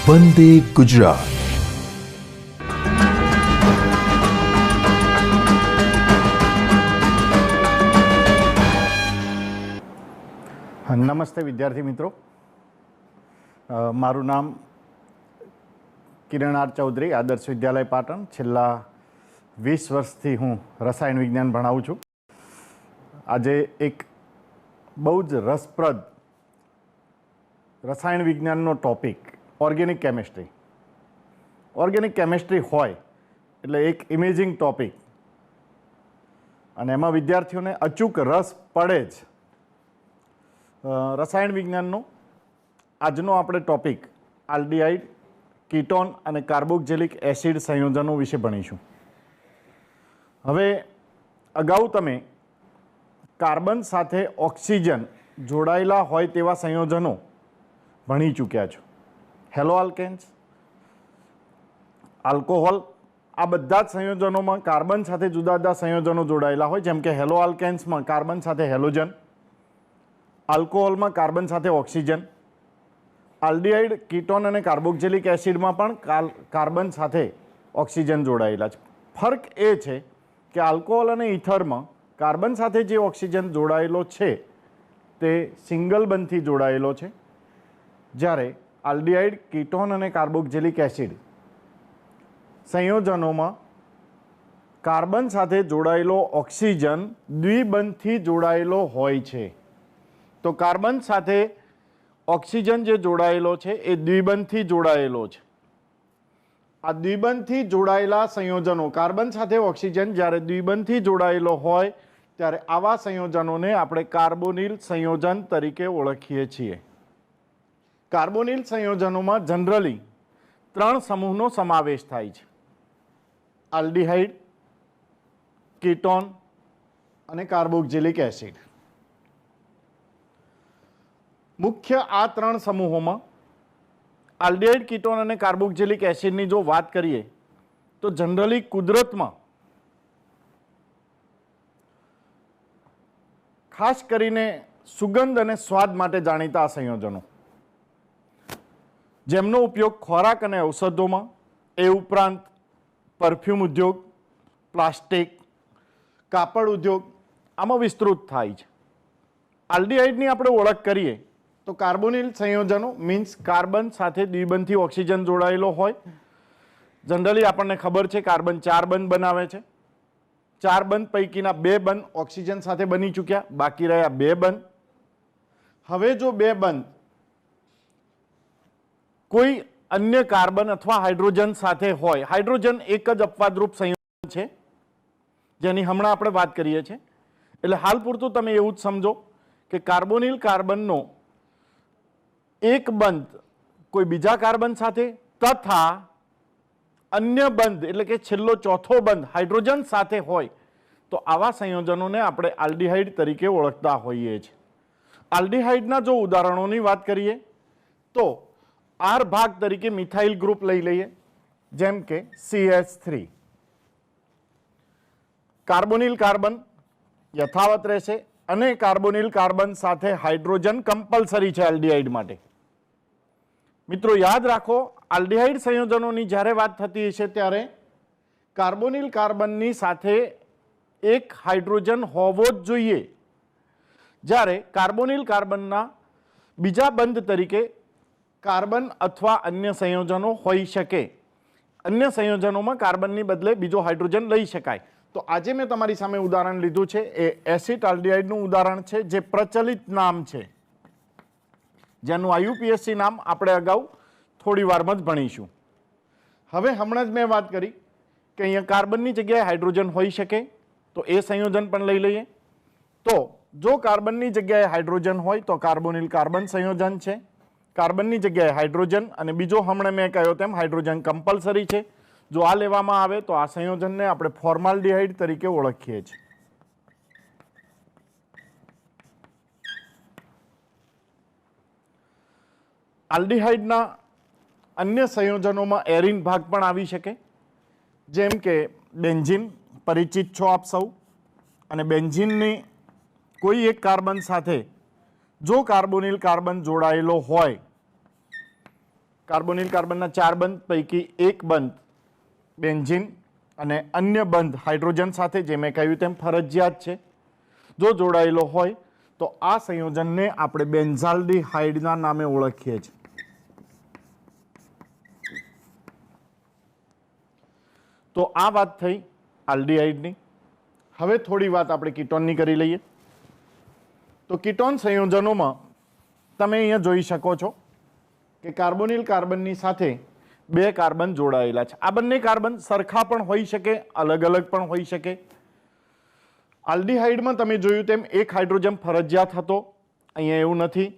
વંદે ગુજરાત. નમસ્તે વિદ્યાર્થી મિત્રો, મારું નામ કિરણ આર ચૌધરી, આદર્શ વિદ્યાલય પાટણ. છેલ્લા 20 વર્ષથી હું રસાયણ વિજ્ઞાન ભણાવું છું. આજે એક બહુ જ રસપ્રદ રસાયણ વિજ્ઞાનનો topic organic chemistry. Organic chemistry હોય એટલે એક ઇમેજિંગ ટોપિક, અને એમાં વિદ્યાર્થીઓને અચૂક રસ પડે જ. રસાયણ વિજ્ઞાનનો આજનો આપણે ટોપિક આલ્ડીહાઇડ, કીટોન અને કાર્બોક્સિલિક એસિડ સંયોજનો વિશે ભણીશું. હવે અગાઉ તમે કાર્બન સાથે ઓક્સિજન જોડાયેલા હોય તેવા સંયોજનો ભણી ચૂક્યા છો. હેલો આલ્કેન્સ, આલ્કોહોલ, આ બધા જ સંયોજનોમાં કાર્બન સાથે જુદા જુદા સંયોજનો જોડાયેલા હોય. જેમ કે હેલો આલ્કેન્સમાં કાર્બન સાથે હેલોજન, આલ્કોહોલમાં કાર્બન સાથે ઓક્સિજન, આલ્ડીહાઇડ, કીટોન અને કાર્બોક્સિલિક એસિડમાં પણ કાર્બન સાથે ઓક્સિજન જોડાયેલા છે. ફરક એ છે કે આલ્કોહોલ અને ઇથરમાં કાર્બન સાથે જે ઓક્સિજન જોડાયેલો છે તે સિંગલ બંધથી જોડાયેલો છે, જ્યારે આલ્ડીહાઇડ, કીટોન અને કાર્બોક્સિલિક એસિડ સંયોજનોમાં કાર્બન સાથે જોડાયેલો ઓક્સિજન દ્વિબંધથી જોડાયેલો હોય છે. તો કાર્બન સાથે ઓક્સિજન જે જોડાયેલો છે એ દ્વિબંધથી જોડાયેલો છે. આ દ્વિબંધથી જોડાયેલા સંયોજનો, કાર્બન સાથે ઓક્સિજન જ્યારે દ્વિબંધથી જોડાયેલો હોય ત્યારે આવા સંયોજનોને આપણે કાર્બોનિલ સંયોજન તરીકે ઓળખીએ છીએ. કાર્બોનિલ સંયોજનોમાં જનરલી 3 સમૂહનો સમાવેશ થાય છે: આલ્ડીહાઇડ, કીટોન અને કાર્બોક્સિલિક એસિડ. મુખ્ય આ 3 સમૂહોમાં આલ્ડીહાઇડ, કીટોન અને કાર્બોક્સિલિક એસિડની જો વાત કરીએ તો જનરલી કુદરતમાં ખાસ કરીને સુગંધ અને સ્વાદ માટે જાણીતા આ સંયોજનો, જેમનો ઉપયોગ ખોરાક અને ઔષધોમાં, એ ઉપરાંત પરફ્યુમ ઉદ્યોગ, પ્લાસ્ટિક, કાપડ ઉદ્યોગ, આમાં વિસ્તૃત થાય છે. આલ્ડીહાઇડની આપણે ઓળખ કરીએ તો કાર્બોનિલ સંયોજનો મીન્સ કાર્બન સાથે દ્વિબંધથી ઓક્સિજન જોડાયેલો હોય. જનરલી આપણને ખબર છે કાર્બન 4 બંધ બનાવે છે. 4 બંધ પૈકીના 2 બંધ ઓક્સિજન સાથે બની ચૂક્યા, બાકી રહ્યા 2 બંધ. હવે જો 2 બંધ કોઈ અન્ય કાર્બન અથવા હાઇડ્રોજન સાથે હોય, હાઇડ્રોજન એક જ અપવાદરૂપ સંયોજન છે જેની હમણાં આપણે વાત કરીએ છીએ, એટલે હાલ પૂરતું તમે એવું જ સમજો કે કાર્બોનિલ કાર્બનનો એક બંધ કોઈ બીજા કાર્બન સાથે તથા અન્ય બંધ એટલે કે છેલ્લો ચોથો બંધ હાઇડ્રોજન સાથે હોય તો આવા સંયોજનોને આપણે આલ્ડીહાઇડ તરીકે ઓળખતા હોઈએ છીએ. આલ્ડીહાઇડના જો ઉદાહરણોની વાત કરીએ તો R ભાગ તરીકે મિથાઇલ ગ્રુપ લઈ લઈએ, જેમ કે CH3. કાર્બોનિલ કાર્બન યથાવત રહેશે અને કાર્બોનિલ કાર્બન સાથે હાઇડ્રોજન કમ્પલસરી છે આલ્ડીહાઇડ માટે. મિત્રો યાદ રાખો, આલ્ડીહાઇડ સંયોજનોની જ્યારે વાત થતી હશે ત્યારે કાર્બોનિલ કાર્બનની સાથે એક હાઇડ્રોજન હોવો જ જોઈએ, જ્યારે કાર્બોનિલ કાર્બનના બીજા બંધ તરીકે કાર્બન અથવા અન્ય સંયોજનો હોઈ શકે. અન્ય સંયોજનોમાં કાર્બનની બદલે બીજો હાઇડ્રોજન લઈ શકાય. તો આજે મેં તમારી સામે ઉદાહરણ લીધું છે એ એસિડ આલ્ડીહાઇડનું ઉદાહરણ છે, જે પ્રચલિત નામ છે, જેનું IUPAC નામ આપણે અગાઉ થોડી વારમાં જ ભણીશું. હવે હમણાં જ મેં વાત કરી કે અહીંયા કાર્બનની જગ્યાએ હાઇડ્રોજન હોઈ શકે, તો એ સંયોજન પણ લઈ લઈએ. તો જો કાર્બનની જગ્યાએ હાઇડ્રોજન હોય તો કાર્બોનિલ કાર્બન સંયોજન છે. કાર્બનની જગ્યાએ હાઇડ્રોજન અને બીજો હમણાં મેં કહ્યો તેમ હાઇડ્રોજન કમ્પલસરી છે. જો આ લેવામાં આવે તો આ સંયોજનને આપણે ફોર્માલ્ડીહાઇડ તરીકે ઓળખીએ છીએ. આલ્ડીહાઇડના અન્ય સંયોજનોમાં એરિન ભાગ પણ આવી શકે, જેમ કે બેન્ઝીન, પરિચિત છો આપ સૌ. અને બેન્ઝીનની કોઈ એક કાર્બન સાથે જો કાર્બોનિલ કાર્બન જોડાયેલો હોય કાર્બોનિલ કાર્બનના 4 બંધ પૈકી એક બંધ બેન્ઝીન અને અન્ય બંધ હાઇડ્રોજન સાથે, જે મેં કહ્યું તેમ ફરજિયાત છે, જો જોડાયેલો હોય તો આ સંયોજનને આપણે બેન્ઝાલ્ડીહાઇડના નામે ઓળખીએ છીએ. તો આ વાત થઈ આલ્ડીહાઇડની. હવે થોડી વાત આપણે કીટોનની કરી લઈએ. તો કીટોન સંયોજનોમાં તમે અહીંયા જોઈ શકો છો કે કાર્બોનિલ કાર્બનની સાથે 2 કાર્બન જોડાયેલા છે. આ બંને કાર્બન સરખા પણ હોઈ શકે, અલગ અલગ પણ હોઈ શકે. આલ્ડીહાઇડમાં તમે જોયું તેમ એક હાઇડ્રોજન ફરજિયાત હતો, અહીંયા એવું નથી.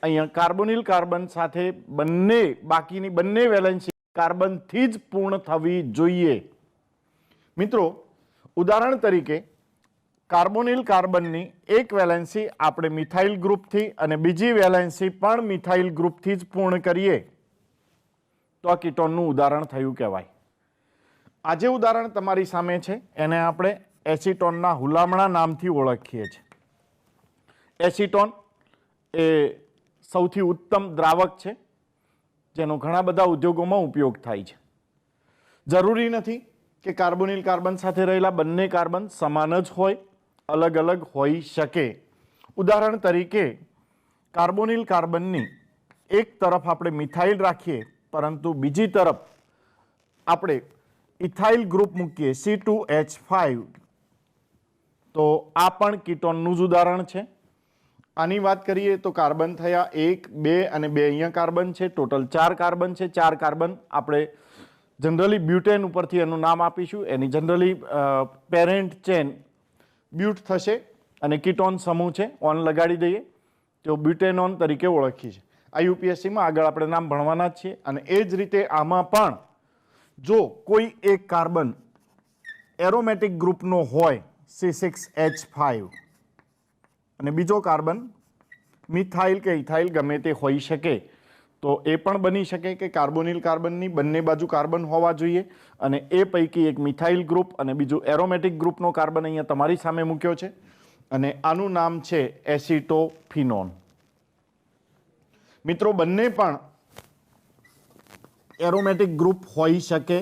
અહીંયા કાર્બોનિલ કાર્બન સાથે બાકીની બંને વેલેન્સી કાર્બનથી જ પૂર્ણ થવી જોઈએ. મિત્રો, ઉદાહરણ તરીકે કાર્બોનિલ કાર્બનની એક વેલેન્સી આપણે મિથાઇલ ગ્રુપથી અને બીજી વેલેન્સી પણ મિથાઇલ ગ્રુપથી જ પૂર્ણ કરીએ તો આ કીટોનનું ઉદાહરણ થયું કહેવાય. આ જે ઉદાહરણ તમારી સામે છે એને આપણે એસિટોનના હુલામણા નામથી ઓળખીએ છીએ. એસિટોન એ સૌથી ઉત્તમ દ્રાવક છે જેનો ઘણા બધા ઉદ્યોગોમાં ઉપયોગ થાય છે. જરૂરી નથી કે કાર્બોનિલ કાર્બન સાથે રહેલા બંને કાર્બન સમાન જ હોય, અલગ અલગ હોઈ શકે. ઉદાહરણ તરીકે કાર્બોનિલ કાર્બનની એક તરફ આપણે મિથાઇલ રાખીએ પરંતુ બીજી તરફ આપણે ઇથાઇલ ગ્રુપ મૂકીએ C2H5 તો આ પણ કીટોનનું જ ઉદાહરણ છે. આની વાત કરીએ તો કાર્બન થયા 1, 2 અને 2 અહીંયા કાર્બન છે, ટોટલ 4 કાર્બન છે. 4 કાર્બન આપણે જનરલી બ્યુટેન ઉપરથી એનું નામ આપીશું. એની જનરલી પેરેન્ટ ચેન બ્યુટ થશે અને કીટોન સમૂહ છે, ઓન લગાડી દઈએ તો બ્યુટેનોન તરીકે ઓળખીએ છીએ. IUPACમાં આગળ આપણે નામ ભણવાના જ છીએ. અને એ જ રીતે આમાં પણ જો કોઈ એક કાર્બન એરોમેટિક ગ્રુપનો હોય C6H5 અને બીજો કાર્બન મિથાઇલ કે ઇથાઇલ ગમે તે હોઈ શકે તો એ પણ બની શકે કે કાર્બોનિલ કાર્બનની બંને બાજુ કાર્બન હોવા જોઈએ અને એ પૈકી એક મિથાઇલ ગ્રુપ અને બીજું એરોમેટિક ગ્રુપનો કાર્બન અહીંયા તમારી સામે મૂક્યો છે અને આનું નામ છે એસિટોફિનોન. મિત્રો, બંને પણ એરોમેટિક ગ્રુપ હોઈ શકે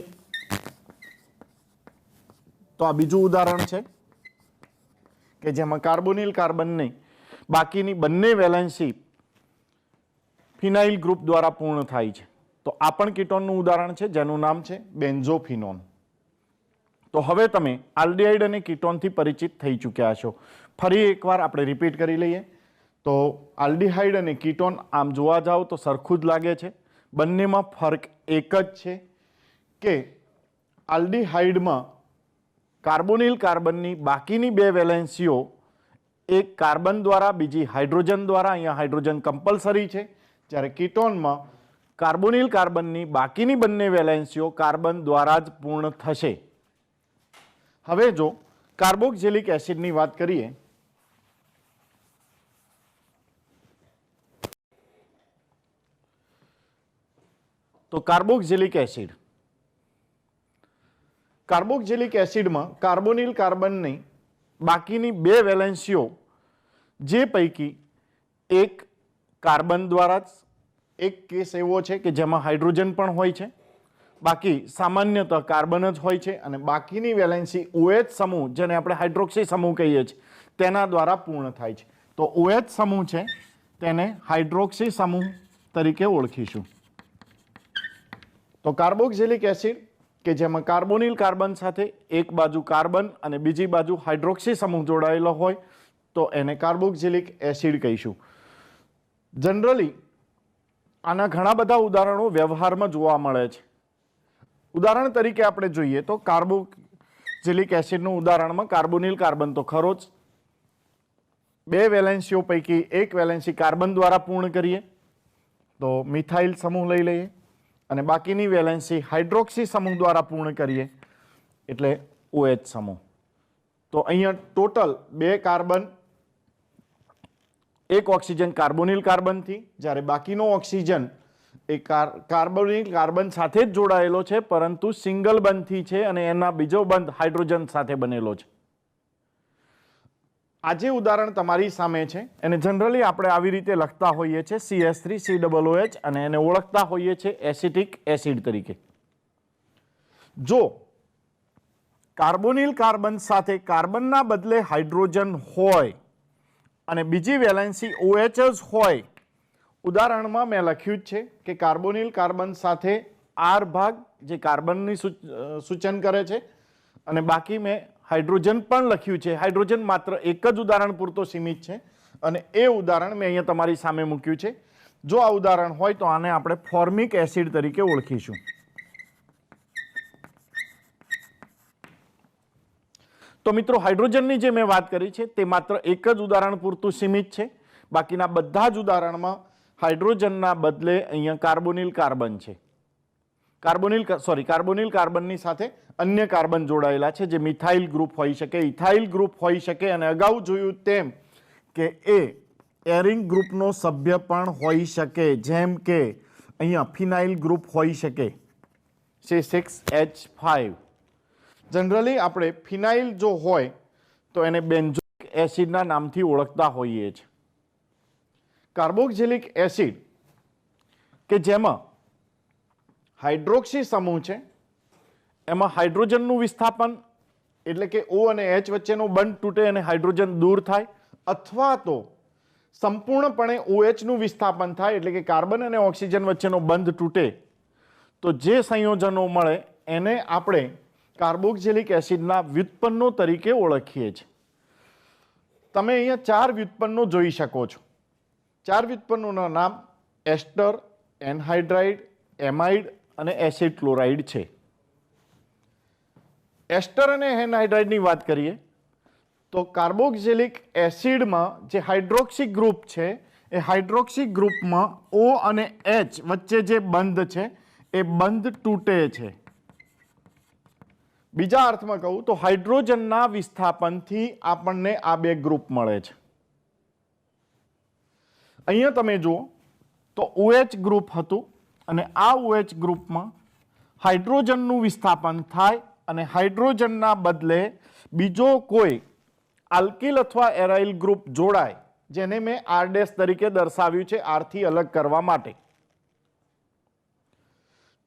તો આ બીજું ઉદાહરણ છે કે જેમાં કાર્બોનિલ કાર્બનની બાકીની બંને વેલેન્સી ફિનાઇલ ગ્રુપ દ્વારા પૂર્ણ થાય છે. તો આ પણ કીટોનનું ઉદાહરણ છે જેનું નામ છે બેન્ઝોફિનોન. તો હવે તમે આલ્ડીહાઇડ અને કીટોનથી પરિચિત થઈ ચૂક્યા છો. ફરી એકવાર આપણે રિપીટ કરી લઈએ. તો આલ્ડીહાઇડ અને કીટોન આમ જોવા જાઓ તો સરખું જ લાગે છે. બંનેમાં ફરક એક જ છે કે આલ્ડીહાઇડમાં કાર્બોનિલ કાર્બનની બાકીની 2 વેલેન્સીઓ એક કાર્બન દ્વારા, બીજી હાઇડ્રોજન દ્વારા, અહીંયા હાઇડ્રોજન કમ્પલસરી છે, જ્યારે કીટોનમાં કાર્બોનિલ કાર્બનની બાકીની બંને વેલેન્સીઓ કાર્બન દ્વારા જ પૂર્ણ થશે. હવે જો કાર્બોક્સિલિક એસિડની વાત કરીએ તો કાર્બોક્સિલિક એસિડમાં કાર્બોનિલ કાર્બનની બાકીની 2 વેલેન્સીઓ જે પૈકી એક કાર્બન દ્વારા જ, એક કેસ એવો છે કે જેમાં હાઇડ્રોજન પણ હોય છે, બાકી સામાન્યતઃ કાર્બન જ હોય છે અને બાકીની વેલેન્સી OH સમૂહ જેને આપણે હાઇડ્રોક્સી સમૂહ કહીએ છીએ તેના દ્વારા પૂર્ણ થાય છે. તો OH સમૂહ છે તેને હાઇડ્રોક્સી સમૂહ તરીકે ઓળખીશું. તો કાર્બોક્સિલિક એસિડ કે જેમાં કાર્બોનિલ કાર્બન સાથે એક બાજુ કાર્બન અને બીજી બાજુ હાઇડ્રોક્સી સમૂહ જોડાયેલો હોય તો એને કાર્બોક્સિલિક એસિડ કહીશું. જનરલી આના ઘણા બધા ઉદાહરણો વ્યવહારમાં જોવા મળે છે. ઉદાહરણ તરીકે આપણે જોઈએ તો કાર્બોક્સિલિક એસિડનું ઉદાહરણમાં કાર્બોનિલ કાર્બન તો ખરો જ. 2 વેલેન્સીઓ પૈકી એક વેલેન્સી કાર્બન દ્વારા પૂર્ણ કરીએ તો મિથાઇલ સમૂહ લઈ લઈએ અને બાકીની વેલેન્સી હાઇડ્રોક્સી સમૂહ દ્વારા પૂર્ણ કરીએ એટલે OH સમૂહ. તો અહીંયા ટોટલ 2 કાર્બન, એક ઓક્સિજન કાર્બોનિલ કાર્બનથી, જ્યારે બાકીનો ઓક્સિજન એ કાર્બોનિલ કાર્બન સાથે જ જોડાયેલો છે પરંતુ સિંગલ બંધથી છે અને એના બીજો બંધ હાઇડ્રોજન સાથે બનેલો છે. આ જે ઉદાહરણ તમારી સામે છે એને જનરલી આપણે આવી રીતે લખતા હોઈએ છીએ CH3COOH અને એને ઓળખતા હોઈએ છીએ એસિટિક એસિડ તરીકે. જો કાર્બોનિલ કાર્બન સાથે કાર્બનના બદલે હાઇડ્રોજન હોય અને બીજી વેલેન્સી OH જ હોય, ઉદાહરણમાં મેં લખ્યું છે કે કાર્બોનિલ કાર્બન સાથે R ભાગ જે કાર્બનની સૂચન કરે છે અને બાકી મેં હાઇડ્રોજન પણ લખ્યું છે. હાઇડ્રોજન માત્ર એક જ ઉદાહરણ પૂરતો સીમિત છે અને એ ઉદાહરણ મેં અહીંયા તમારી સામે મૂક્યું છે. જો આ ઉદાહરણ હોય તો આને આપણે ફોર્મિક એસિડ તરીકે ઓળખીશું. તો મિત્રો હાઇડ્રોજનની જે મેં વાત કરી છે તે માત્ર એક જ ઉદાહરણ પૂરતું સીમિત છે. બાકીના બધા જ ઉદાહરણમાં હાઇડ્રોજનના બદલે અહીંયા કાર્બોનિલ કાર્બન છે. કાર્બોનિલ કાર્બનની સાથે અન્ય કાર્બન જોડાયેલા છે જે મિથાઇલ ગ્રુપ હોઈ શકે, ઇથાઇલ ગ્રુપ હોઈ શકે અને અગાઉ જોયું તેમ કે એ એરિંગ ગ્રુપનો સભ્ય પણ હોઈ શકે, જેમ કે અહીંયા ફિનાઇલ ગ્રુપ હોઈ શકે C6H5. જનરલી આપણે ફિનાઇલ જો હોય તો એને બેન્ઝોઇક એસિડના નામથી ઓળખતા હોઈએ છીએ. કાર્બોક્સિલિક એસિડ કે જેમાં હાઇડ્રોક્સી સમૂહ છે, એમાં હાઇડ્રોજનનું વિસ્થાપન એટલે કે O અને H વચ્ચેનો બંધ તૂટે અને હાઇડ્રોજન દૂર થાય, અથવા તો સંપૂર્ણપણે OH નું વિસ્થાપન થાય એટલે કે કાર્બન અને ઓક્સિજન વચ્ચેનો બંધ તૂટે, તો જે સંયોજનો મળે એને આપણે કાર્બોક્સિલિક એસિડના વ્યુત્પન્નો તરીકે ઓળખીએ છીએ. તમે અહીંયા 4 વ્યુત્પન્નો જોઈ શકો છો. 4 વ્યુત્પન્નોના નામ એસ્ટર, એનહાઇડ્રાઇડ, એમાઇડ અને એસિડ ક્લોરાઇડ છે. એસ્ટર અને એનહાઇડ્રાઇડની વાત કરીએ તો કાર્બોક્સિલિક એસિડમાં જે હાઇડ્રોક્સી ગ્રુપ છે એ હાઇડ્રોક્સી ગ્રુપમાં O અને H વચ્ચે જે બંધ છે એ બંધ તૂટે છે. બીજા અર્થમાં કહું તો હાઇડ્રોજનના વિસ્થાપનથી આપણને આ બે ગ્રુપ મળે છે. અહીંયા તમે જુઓ તો OH ગ્રુપ હતું અને આ OH ગ્રુપમાં હાઇડ્રોજનનું વિસ્થાપન થાય અને હાઇડ્રોજનના બદલે બીજો કોઈ આલ્કિલ અથવા એરાઇલ ગ્રુપ જોડાય, જેને મેં R' તરીકે દર્શાવ્યું છે R થી અલગ કરવા માટે.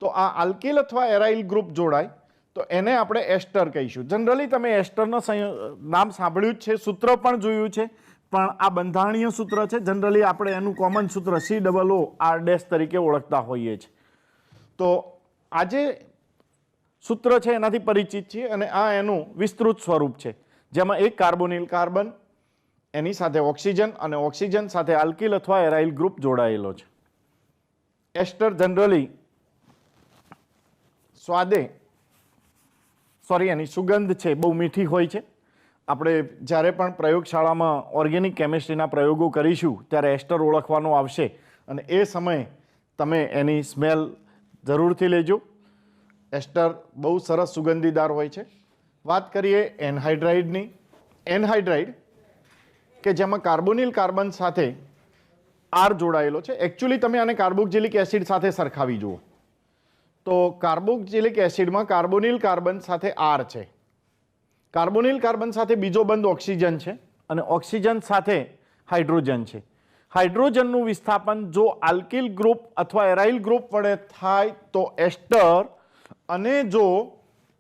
તો આ આલ્કિલ અથવા એરાઇલ ગ્રુપ જોડાય તો એને આપણે એસ્ટર કહીશું. જનરલી તમે એસ્ટરનો નામ સાંભળ્યું જ છે, સૂત્ર પણ જોયું છે, પણ આ બંધારણીય સૂત્ર છે. જનરલી આપણે એનું કોમન સૂત્ર COOR' તરીકે ઓળખતા હોઈએ છીએ. તો આ જે સૂત્ર છે એનાથી પરિચિત છીએ અને આ એનું વિસ્તૃત સ્વરૂપ છે, જેમાં એક કાર્બોનિલ કાર્બન એની સાથે ઓક્સિજન અને ઓક્સિજન સાથે આલ્કિલ અથવા એરાઇલ ગ્રુપ જોડાયેલો છે. એસ્ટર જનરલી એની સુગંધ છે બહુ મીઠી હોય છે. આપણે જ્યારે પણ પ્રયોગશાળામાં ઓર્ગેનિક કેમિસ્ટ્રીના પ્રયોગો કરીશું ત્યારે એસ્ટર ઓળખવાનો આવશે અને એ સમયે તમે એની સ્મેલ જરૂરથી લેજો. એસ્ટર બહુ સરસ સુગંધીદાર હોય છે. વાત કરીએ એનહાઇડ્રાઇડની. એનહાઇડ્રાઇડ કે જેમાં કાર્બોનિલ કાર્બન સાથે R જોડાયેલો છે. એકચ્યુઅલી તમે આને કાર્બોક્સિલિક એસિડ સાથે સરખાવી જુઓ તો કાર્બોક્સિલિક એસિડમાં કાર્બોનિલ કાર્બન સાથે R છે, કાર્બોનિલ કાર્બન સાથે બીજો બંધ ઓક્સિજન છે અને ઓક્સિજન સાથે હાઇડ્રોજન છે. હાઇડ્રોજનનું વિસ્થાપન જો આલ્કિલ ગ્રુપ અથવા એરાઇલ ગ્રુપ વડે થાય તો એસ્ટર અને જો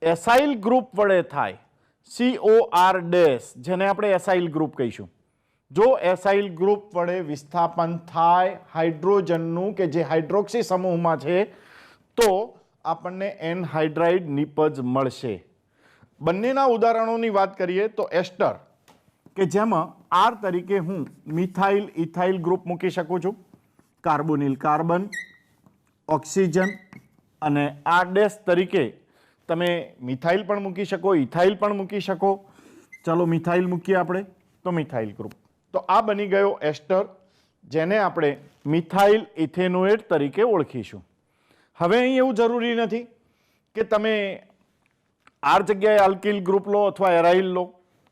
એસાઇલ ગ્રુપ વડે થાય COR', જેને આપણે એસાઇલ ગ્રુપ કહીશું. જો એસાઇલ ગ્રુપ વડે વિસ્થાપન થાય હાઇડ્રોજનનું કે જે હાઇડ્રોક્સી સમૂહમાં છે તો આપણને એનહાઇડ્રાઇડ નિપજ મળશે. બંનેના ઉદાહરણોની વાત કરીએ તો એસ્ટર કે જેમાં R તરીકે હું મિથાઇલ ઇથાઇલ ગ્રુપ મૂકી શકું છું, કાર્બોનિલ કાર્બન, ઓક્સિજન અને R' તરીકે તમે મિથાઇલ પણ મૂકી શકો, ઇથાઇલ પણ મૂકી શકો. ચાલો મિથાઇલ મૂકીએ આપણે તો મિથાઇલ ગ્રુપ. તો આ બની ગયો એસ્ટર, જેને આપણે મિથાઇલ ઇથેનોએટ તરીકે ઓળખીશું. હવે અહીં એવું જરૂરી નથી કે તમે R જગ્યાએ આલ્કિલ ગ્રુપ લો અથવા એરાઇલ લો,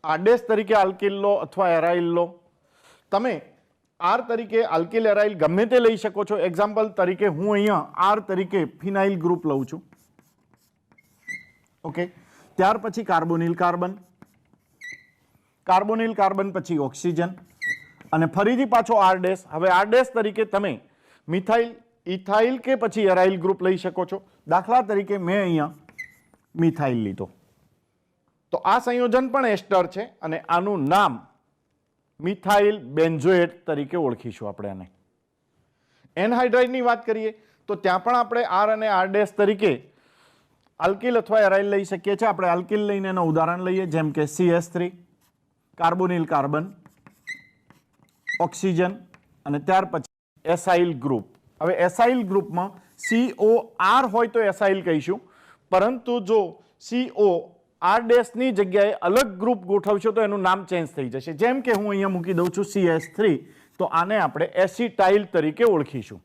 R' તરીકે આલ્કિલ લો અથવા એરાઇલ લો. તમે R તરીકે આલ્કિલ એરાઇલ ગમે તે લઈ શકો છો. એક્ઝામ્પલ તરીકે હું અહીંયા R તરીકે ફિનાઇલ ગ્રુપ લઉં છું. ઓકે, ત્યાર પછી કાર્બોનિલ કાર્બન. કાર્બોનિલ કાર્બન પછી ઓક્સિજન અને ફરીથી પાછો R ડેશ. હવે R ડેશ તરીકે તમે મિથાઇલ, ઇથાઇલ કે પછી એરાઇલ ગ્રુપ લઈ શકો છો. દાખલા તરીકે મેં અહીંયા મિથાઇલ લીધો, તો આ સંયોજન પણ એસ્ટર છે અને આનું નામ મિથાઇલ બેન્ઝોએટ તરીકે ઓળખીશું આપણે આને. એનહાઇડ્રાઇડની વાત કરીએ તો ત્યાં પણ આપણે R અને R ડેશ તરીકે આલ્કિલ અથવા એરાઇલ લઈ શકીએ છીએ. આપણે આલ્કિલ લઈને એનું ઉદાહરણ લઈએ, જેમ કે CH3, કાર્બોનિલ કાર્બન, ઓક્સિજન અને ત્યાર પછી એસાઇલ ગ્રુપ. હવે એસાઇલ ગ્રુપમાં COR હોય તો એસાઇલ કહીશું, પરંતુ જો CO R ડેશની જગ્યાએ અલગ ગ્રુપ ગોઠવશો તો એનું નામ ચેન્જ થઈ જશે. જેમ કે હું અહીંયા મૂકી દઉં છું CH3, તો આને આપણે એસિટાઇલ તરીકે ઓળખીશું.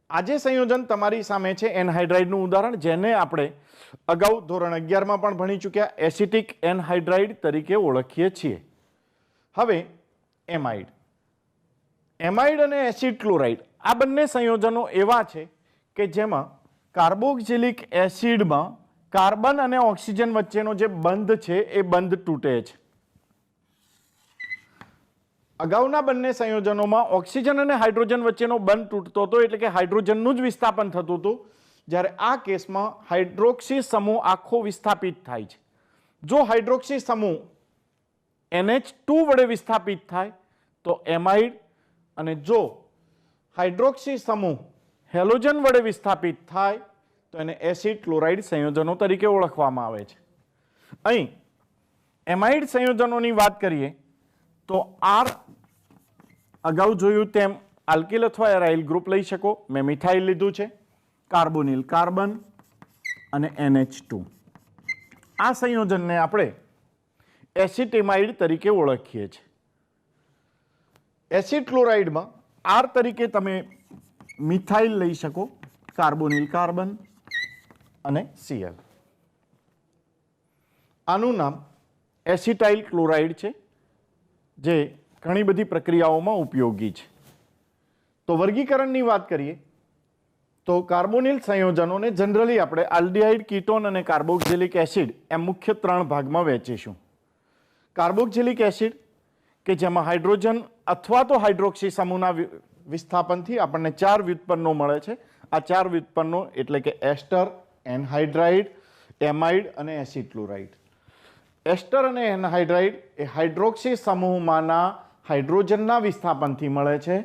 આજે સંયોજન તમારી સામે છે એનહાઇડ્રાઇડનું ઉદાહરણ, જેને આપણે અગાઉ ધોરણ 11માં પણ ભણી ચૂક્યા, એસિટિક એનહાઇડ્રાઇડ તરીકે ઓળખીએ છીએ. હવે એમાઇડ. એમાઇડ અને એસિડ ક્લોરાઇડ આ બંને સંયોજનો એવા છે કે જેમાં કાર્બોક્સિલિક એસિડમાં કાર્બન અને ઓક્સિજન વચ્ચેનો જે બંધ છે એ બંધ તૂટે છે. અગાઉના બંને સંયોજનોમાં ઓક્સિજન અને હાઇડ્રોજન વચ્ચેનો બંધ તૂટતો હતો, એટલે કે હાઇડ્રોજનનું જ વિસ્થાપન થતું હતું, જ્યારે આ કેસમાં હાઇડ્રોક્સી સમૂહ આખો વિસ્થાપિત થાય છે. જો હાઇડ્રોક્સી સમૂહ NH2 વડે વિસ્થાપિત થાય તો એમાઇડ, અને જો હાઇડ્રોક્સી સમૂહ હેલોજન વડે વિસ્થાપિત થાય તો એને એસિડ ક્લોરાઇડ સંયોજનો તરીકે ઓળખવામાં આવે છે. અહીં એમાઇડ સંયોજનોની વાત કરીએ તો R અગાઉ જોયું તેમ આલ્કિલ અથવા એરાઇલ ગ્રુપ લઈ શકો. મેં મિથાઇલ લીધું છે, કાર્બોનિલ કાર્બન અને NH2. આ સંયોજનને આપણે એસિટેમાઇડ તરીકે ઓળખીએ છીએ. એસિડ ક્લોરાઇડમાં R તરીકે તમે મિથાઇલ લઈ શકો, કાર્બોનિલ કાર્બન અને Cl. આનું નામ એસિટાઇલ ક્લોરાઇડ છે, જે ઘણી બધી પ્રક્રિયાઓમાં ઉપયોગી છે. તો વર્ગીકરણની વાત કરીએ તો કાર્બોનિલ સંયોજનોને જનરલી આપણે આલ્ડિહાઇડ, કીટોન અને કાર્બોક્સિલિક એસિડ એમ મુખ્ય 3 ભાગમાં વહેંચીશું. કાર્બોક્સિલિક એસિડ કે જેમાં હાઇડ્રોજન અથવા તો હાઇડ્રોક્સી સમૂહના વિસ્થાપનથી આપણને 4 વ્યુત્પન્નો મળે છે. આ 4 વ્યુત્પન્નો એટલે કે એસ્ટર, એનહાઇડ્રાઇડ, એમાઇડ અને એસિડ ક્લોરાઇડ. એસ્ટર અને એનહાઇડ્રાઇડ એ હાઇડ્રોક્સી સમૂહમાંના હાઇડ્રોજનના વિસ્થાપનથી મળે છે,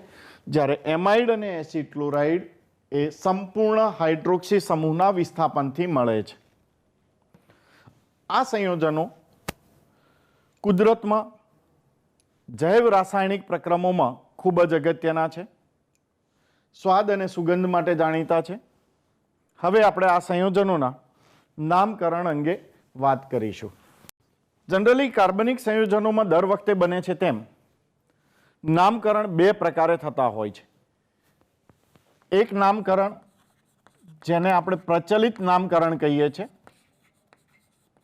જ્યારે એમાઇડ અને એસિડ ક્લોરાઇડ એ સંપૂર્ણ હાઇડ્રોક્સી સમૂહના વિસ્થાપનથી મળે છે. આ સંયોજનો કુદરતમાં જૈવ રાસાયણિક પ્રક્રમોમાં ખૂબ જ અગત્યના છે. સ્વાદ અને સુગંધ માટે જાણીતા છે. હવે આપણે આ સંયોજનોના નામકરણ અંગે વાત કરીશું. જનરલી કાર્બનિક સંયોજનોમાં દર વખતે બને છે તેમ નામકરણ 2 પ્રકારે થતા હોય છે. એક નામકરણ જેને આપણે પ્રચલિત નામકરણ કહીએ છીએ,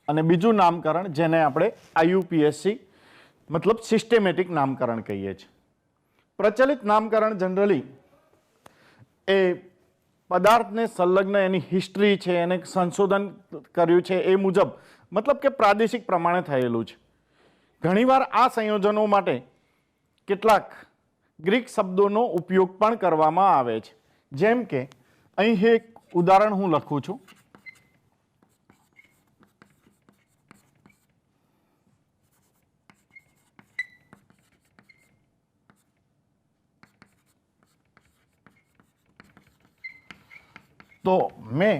અને બીજું નામકરણ જેને આપણે IUPAC મતલબ સિસ્ટેમેટિક નામકરણ કહીએ છીએ. પ્રચલિત નામકરણ જનરલી એ પદાર્થને સંલગ્ન એની હિસ્ટ્રી છે, એને સંશોધન કર્યું છે એ મુજબ, મતલબ કે પ્રાદેશિક પ્રમાણે થયેલું છે. ઘણીવાર આ સંયોજનો માટે કેટલાક ગ્રીક શબ્દોનો ઉપયોગ પણ કરવામાં આવે છે. જેમ કે અહીં એક ઉદાહરણ હું લખું છું. તો મેં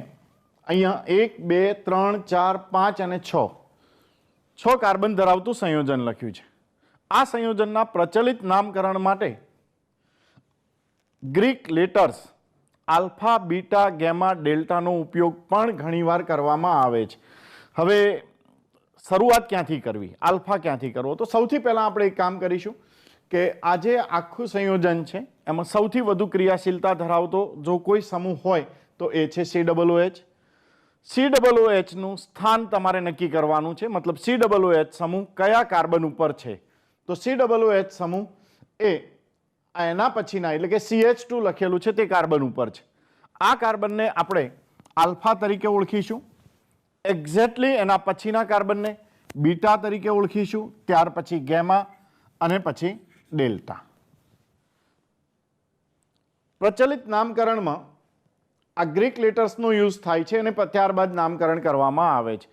અહીંયા 1, 2, 3, 4, 5 અને 6 કાર્બન ધરાવતું સંયોજન લખ્યું છે. આ સંયોજનના પ્રચલિત નામકરણ માટે Greek letters alpha, beta, gamma, ડેલ્ટાનો ઉપયોગ પણ ઘણીવાર કરવામાં આવે છે. હવે શરૂઆત ક્યાંથી કરવી, આલ્ફા ક્યાંથી કરવો? તો સૌથી પહેલાં આપણે એક કામ કરીશું કે આ જે આખું સંયોજન છે એમાં સૌથી વધુ ક્રિયાશીલતા ધરાવતો જો કોઈ સમૂહ હોય તો એ છે COOH. COOHનું સ્થાન તમારે નક્કી કરવાનું છે, મતલબ COOH સમૂહ કયા કાર્બન ઉપર છે. તો COOH સમૂહ એ એના પછીના એટલે કે CH2 લખેલું છે તે કાર્બન ઉપર છે. આ કાર્બનને આપણે આલ્ફા તરીકે ઓળખીશું. એક્ઝેક્ટલી એના પછીના કાર્બનને બીટા તરીકે ઓળખીશું, ત્યાર પછી ગેમા અને પછી ડેલ્ટા. પ્રચલિત નામકરણમાં આ ગ્રીક લેટર્સનો યુઝ થાય છે અને ત્યારબાદ નામકરણ કરવામાં આવે છે.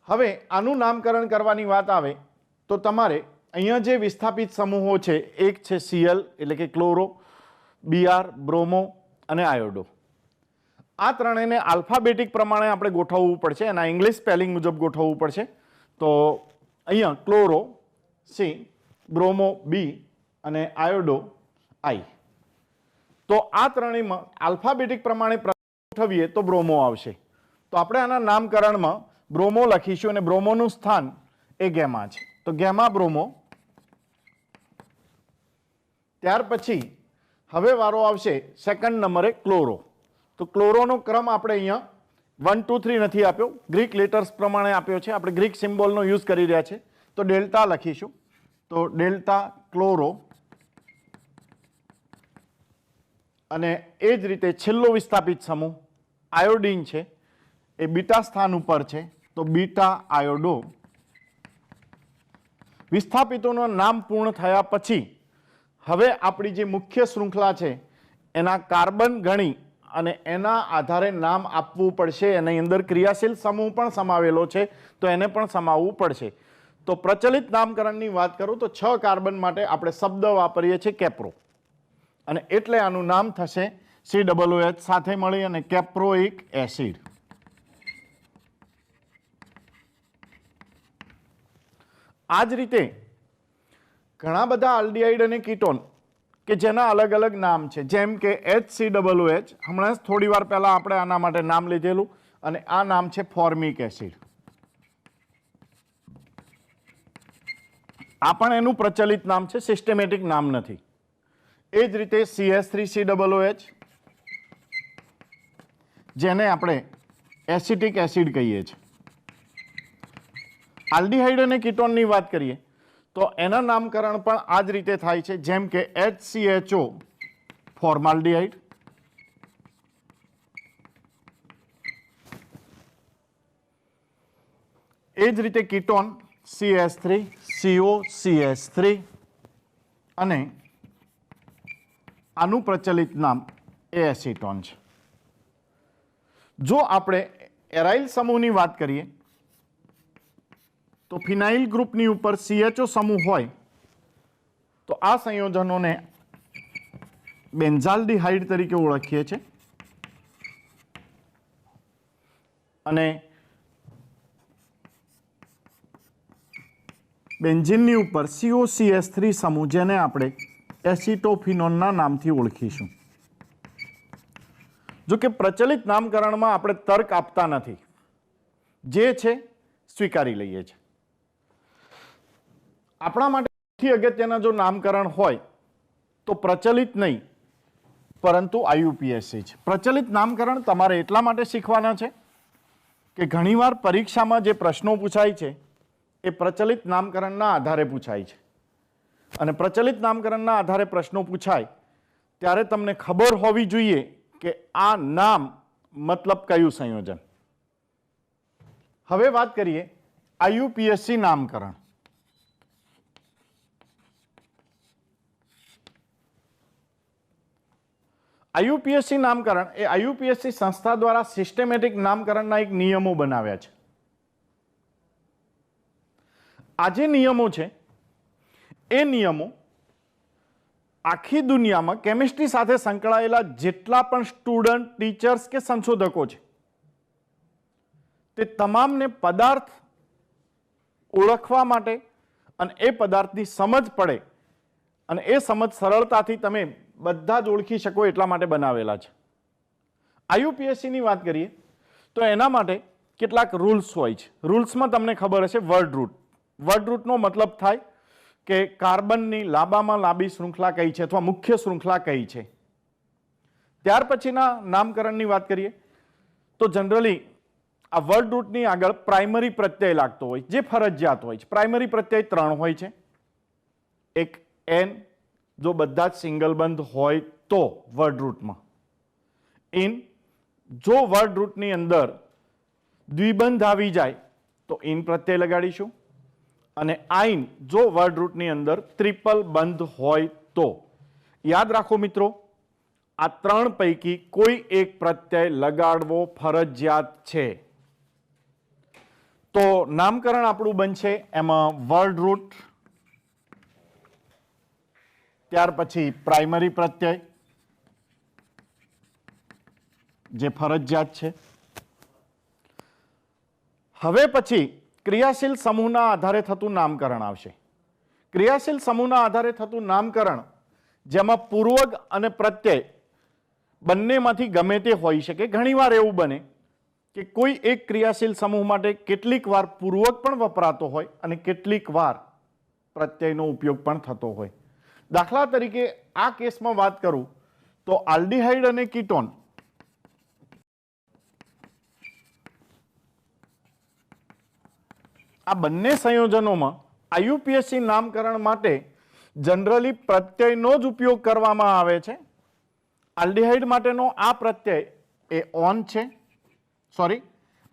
હવે આનું નામકરણ કરવાની વાત આવે તો તમારે અહીંયા જે વિસ્થાપિત સમૂહો છે, એક છે Cl એટલે કે ક્લોરો, Br બ્રોમો અને આયોડો. આ ત્રણેયને આલ્ફાબેટિક પ્રમાણે આપણે ગોઠવવું પડશે, એના ઇંગ્લિશ સ્પેલિંગ મુજબ ગોઠવવું પડશે. તો અહીંયા ક્લોરો C, બ્રોમો B અને આયોડો I. તો આ ત્રણેયમાં આલ્ફાબેટિક પ્રમાણે ગોઠવીએ તો બ્રોમો આવશે. તો આપણે આના નામકરણમાં બ્રોમો લખીશું અને બ્રોમોનું સ્થાન એ ગેમા છે. તો ગેમા બ્રોમો. ત્યાર પછી હવે વારો આવશે સેકન્ડ નંબરે ક્લોરો. તો ક્લોરોનો ક્રમ આપણે અહીંયા 1 2 3 નથી આપ્યો, ગ્રીક લેટર્સ પ્રમાણે આપ્યો છે. આપણે ગ્રીક સિમ્બોલનો યુઝ કરી રહ્યા છે. તો ડેલ્ટા લખીશું. તો ડેલ્ટા ક્લોરો અને એ જ રીતે છેલ્લો વિસ્થાપિત સમૂહ આયોડીન છે, એ બીટા સ્થાન ઉપર છે. તો બીટા આયોડો. વિસ્થાપિતોનું નામ પૂર્ણ થયા પછી હવે આપણી જે મુખ્ય શૃંખલા છે એના કાર્બન ગણી અને એના આધારે નામ આપવું પડશે. એની અંદર ક્રિયાશીલ સમૂહ પણ સમાવેલો છે, તો એને પણ સમાવવું પડશે. તો પ્રચલિત નામકરણની વાત કરું તો 6 કાર્બન માટે આપણે શબ્દ વાપરીએ છીએ કેપ્રો, અને એટલે આનું નામ થશે COOH સાથે મળી અને કેપ્રોઇક એસિડ. આ જ રીતે ઘણા બધા આલ્ડીહાઇડ અને કીટોન કે જેના અલગ અલગ નામ છે, જેમ કે HCOOH. હમણાં થોડી વાર પહેલા આપણે આના માટે નામ લીધેલું, અને આ નામ છે ફોર્મિક એસિડ. આ પણ એનું પ્રચલિત નામ છે, સિસ્ટેમેટિક નામ નથી. એ જ રીતે CH3COOH, જેને આપણે એસિટિક એસિડ કહીએ છીએ. આલ્ડીહાઇડ અને કીટોનની વાત કરીએ તો એના નામકરણ પણ આ જ રીતે થાય છે, જેમ કે HCHO ફોર્માલ્ડીહાઇડ, એ જ રીતે કીટોન CH3 COCH3, અને આનું પ્રચલિત નામ એ એસિટોન છે. જો આપણે એરાઇલ સમૂહની વાત કરીએ તો ફિનાઇલ ગ્રુપની ઉપર CHO સમૂહ હોય તો આ સંયોજનોને બેન્ઝાલ્ડીહાઇડ તરીકે ઓળખીએ છીએ, અને બેન્ઝીનની ઉપર COCH3 સમૂહ, જેને આપણે એસિટોફિનોનના નામથી ઓળખીશું. જો કે પ્રચલિત નામકરણમાં આપણે તર્ક આપતા નથી, જે છે સ્વીકારી લઈએ છીએ. આપણા માટે સૌથી અગત્યના જો નામકરણ હોય તો પ્રચલિત નહીં પરંતુ IUPAC છે. પ્રચલિત નામકરણ તમારે એટલા માટે શીખવાના છે કે ઘણીવાર પરીક્ષામાં જે પ્રશ્નો પૂછાય છે એ પ્રચલિત નામકરણના આધારે પૂછાય છે, અને પ્રચલિત નામકરણના આધારે પ્રશ્નો પૂછાય ત્યારે તમને ખબર હોવી જોઈએ કે આ નામ મતલબ કયું સંયોજન. હવે વાત કરીએ IUPAC નામકરણ. IUPAC નામકરણ એ IUPAC સંસ્થા દ્વારા સિસ્ટેમેટિક નામકરણના એક નિયમો બનાવ્યા છે. આ જે નિયમો છે એ નિયમો આખી દુનિયામાં કેમિસ્ટ્રી સાથે સંકળાયેલા જેટલા પણ સ્ટુડન્ટ, ટીચર્સ કે સંશોધકો છે તે તમામને પદાર્થ ઓળખવા માટે અને એ પદાર્થની સમજ પડે અને એ સમજ સરળતાથી તમે બધા જ ઓળખી શકો એટલા માટે બનાવેલા છે. IUPACની વાત કરીએ તો એના માટે કેટલાક રૂલ્સ હોય છે. રૂલ્સમાં તમને ખબર હશે વર્ડ રૂટ. વર્ડ રૂટનો મતલબ થાય કે કાર્બનની લાંબામાં લાંબી શૃંખલા કઈ છે અથવા મુખ્ય શૃંખલા કઈ છે. ત્યાર પછીના નામકરણની વાત કરીએ તો જનરલી આ વર્ડ રૂટની આગળ પ્રાઇમરી પ્રત્યય લાગતો હોય, જે ફરજિયાત હોય છે. પ્રાઇમરી પ્રત્યય 3 હોય છે. એક N, જો બધા જ સિંગલ બંધ હોય તો વર્ડ રૂટમાં. ઇન, જો વર્ડ રૂટની અંદર દ્વિબંધ આવી જાય તો ઇન પ્રત્યય લગાડીશું. અને આઈન જો વર્ડ રૂટની અંદર ટ્રિપલ બંધ હોય તો. યાદ રાખો મિત્રો, આ ત્રણ પૈકી કોઈ એક પ્રત્યય લગાડવો ફરજિયાત છે. તો નામકરણ આપણું બનશે એમાં વર્ડ રૂટ, ત્યાર પછી પ્રાઇમરી પ્રત્યય જે ફરજિયાત છે. હવે પછી ક્રિયાશીલ સમૂહના આધારે થતું નામકરણ આવશે. ક્રિયાશીલ સમૂહના આધારે થતું નામકરણ જેમાં પૂર્વક અને પ્રત્યય બંનેમાંથી ગમે તે હોઈ શકે. ઘણીવાર એવું બને કે કોઈ એક ક્રિયાશીલ સમૂહ માટે કેટલીક વાર પૂર્વક પણ વપરાતો હોય અને કેટલીક વાર પ્રત્યયનો ઉપયોગ પણ થતો હોય. દાખલા તરીકે આ કેસમાં વાત કરું તો આલ્ડીહાઇડ અને કીટોન આ બંને સંયોજનોમાં આઈયુપીએસસી નામકરણ માટે જનરલી પ્રત્યયનો જ ઉપયોગ કરવામાં આવે છે. આલ્ડીહાઇડ માટેનો આ પ્રત્યય એ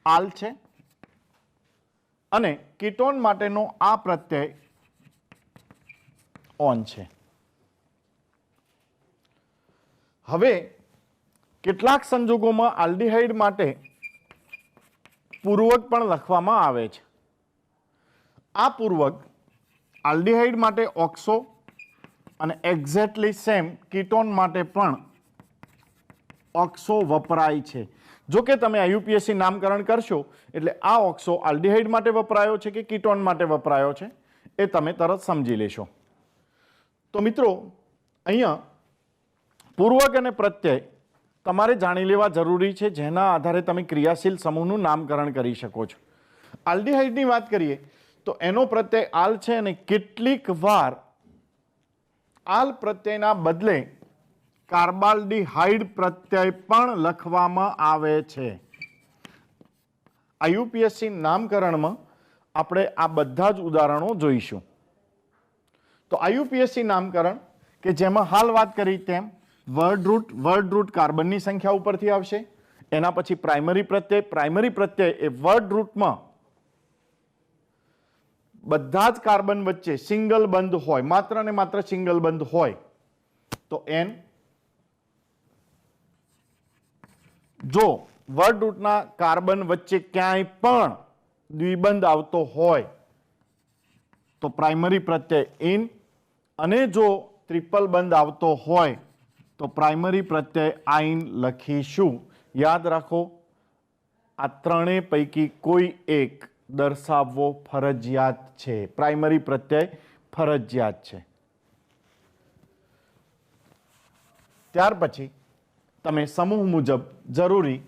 આલ છે અને કીટોન માટેનો આ પ્રત્યય ઓન છે. હવે કેટલાક સંજોગોમાં આલ્ડીહાઇડ માટે પૂર્વક પણ લખવામાં આવે છે. આ પૂર્વક આલ્ડીહાઇડ માટે ઓક્સો અને એક્ઝેક્ટલી સેમ કીટોન માટે પણ ઓક્સો વપરાય છે. જો કે તમે આઈયુપીએસસી નામકરણ કરશો એટલે આ ઓક્સો આલ્ડીહાઇડ માટે વપરાયો છે કે કીટોન માટે વપરાયો છે એ તમે તરત સમજી લેશો. તો મિત્રો અહીંયા પૂર્વક અને પ્રત્યય તમારે જાણી લેવા જરૂરી છે, જેના આધારે તમે ક્રિયાશીલ સમૂહનું નામકરણ કરી શકો છો. આલ્ડીહાઇડની વાત કરીએ તો એનો પ્રત્યય આલ છે અને કેટલીક વાર આલ પ્રત્યયના બદલે કાર્બાલ્ડીહાઇડ પ્રત્યય પણ લખવામાં આવે છે. આઈયુપીએસસી નામકરણમાં આપણે આ બધા જ ઉદાહરણો જોઈશું. તો આઈયુપીએસસી નામકરણ કે જેમાં હાલ વાત કરી તેમ વર્ડ રૂટ કાર્બનની સંખ્યા ઉપરથી આવશે. એના પછી પ્રાઇમરી પ્રત્યય એ વર્ડ રૂટમાં બધા જ કાર્બન વચ્ચે સિંગલ બંધ હોય, માત્ર ને માત્ર સિંગલ બંધ હોય તો એન. જો વર્ડ રૂટના કાર્બન વચ્ચે ક્યાંય પણ દ્વિબંધ આવતો હોય તો પ્રાઇમરી પ્રત્યય ઇન, અને જો ટ્રિપલ બંધ આવતો હોય તો પ્રાઇમરી પ્રત્યય આઈન લખીશું. યાદ રાખો, આ ત્રણેય પૈકી કોઈ એક દર્શાવવો ફરજિયાત છે. પ્રાઇમરી પ્રત્યય ફરજિયાત છે. ત્યાર પછી તમે સમૂહ મુજબ જરૂરી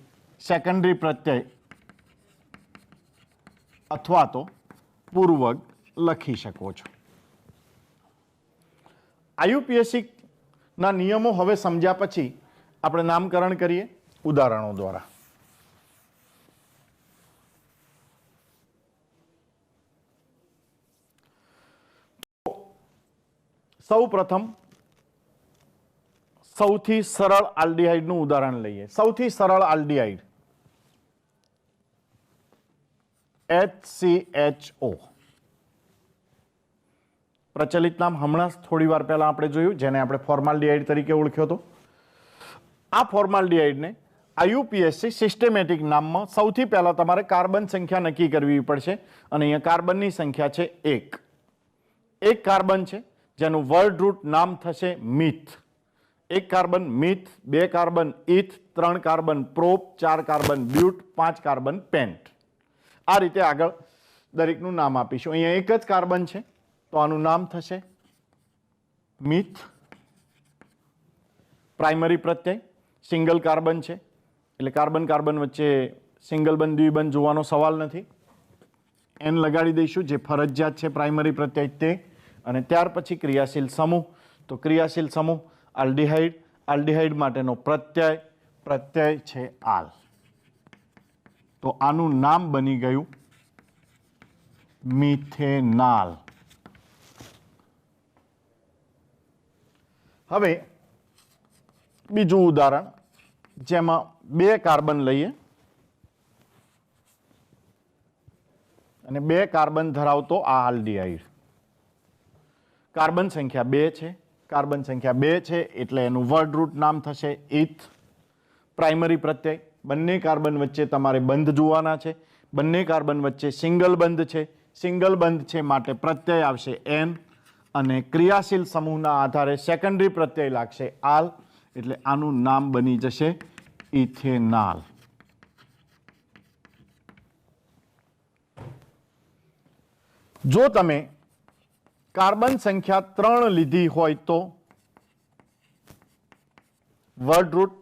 સેકન્ડરી પ્રત્યય અથવા તો પૂર્વક લખી શકો છો. આઈયુપીએસસી ના નિયમો હવે સમજ્યા પછી આપણે નામકરણ કરીએ ઉદાહરણો દ્વારા. સૌ પ્રથમ સૌથી સરળ આલ્ડીહાઇડનું ઉદાહરણ લઈએ. સૌથી સરળ આલ્ડીહાઇડ HCHO. પ્રચલિત નામ હમણાં થોડી વાર પહેલા આપણે જોયું, જેને આપણે ફોર્માલ્ડીહાઇડ તરીકે ઓળખ્યો હતો. આ ફોર્માલ્ડીહાઇડને આઈયુપીએસસી સિસ્ટેમેટિક નામમાં સૌથી પહેલા તમારે કાર્બન સંખ્યા નક્કી કરવી પડશે અને અહીંયા કાર્બનની સંખ્યા છે 1. એક કાર્બન છે જેનું વર્ડ રૂટ નામ થશે meth. 1 carbon meth, 2 carbon eth, 3 carbon prop, 4 carbon but, 5 carbon pent. આ રીતે આગળ દરેકનું નામ આપીશું. અહીંયા એક જ કાર્બન છે તો આનું નામ થશે મિથ. પ્રાઇમરી પ્રત્યય સિંગલ કાર્બન છે એટલે કાર્બન કાર્બન વચ્ચે સિંગલ બંધ દ્વિબંધ જોવાનો સવાલ નથી. એન લગાડી દઈશું, જે ફરજિયાત છે પ્રાઇમરી પ્રત્યય તે. અને ત્યાર પછી ક્રિયાશીલ સમૂહ. તો ક્રિયાશીલ સમૂહ આલ્ડીહાઇડ. આલ્ડીહાઇડ માટેનો પ્રત્યય છે આલ. તો આનું નામ બની ગયું મિથેનાલ. હવે બીજું ઉદાહરણ જેમાં 2 કાર્બન લઈએ. અને 2 કાર્બન ધરાવતો આ આલ્ડીહાઇડ. કાર્બન સંખ્યા 2 છે. કાર્બન સંખ્યા 2 છે એટલે એનું વર્ડ રૂટ નામ થશે ઇથ. પ્રાઇમરી પ્રત્યય, બંને કાર્બન વચ્ચે તમારે બંધ જોવાના છે. બંને કાર્બન વચ્ચે સિંગલ બંધ છે. સિંગલ બંધ છે માટે પ્રત્યય આવશે એન, અને ક્રિયાશીલ સમૂહના આધારે સેકન્ડરી પ્રત્યય લાગશે આલ, એટલે આનું નામ બની જશે ઇથેનાલ. જો તમે કાર્બન સંખ્યા 3 લીધી હોય તો વર્ડ રૂટ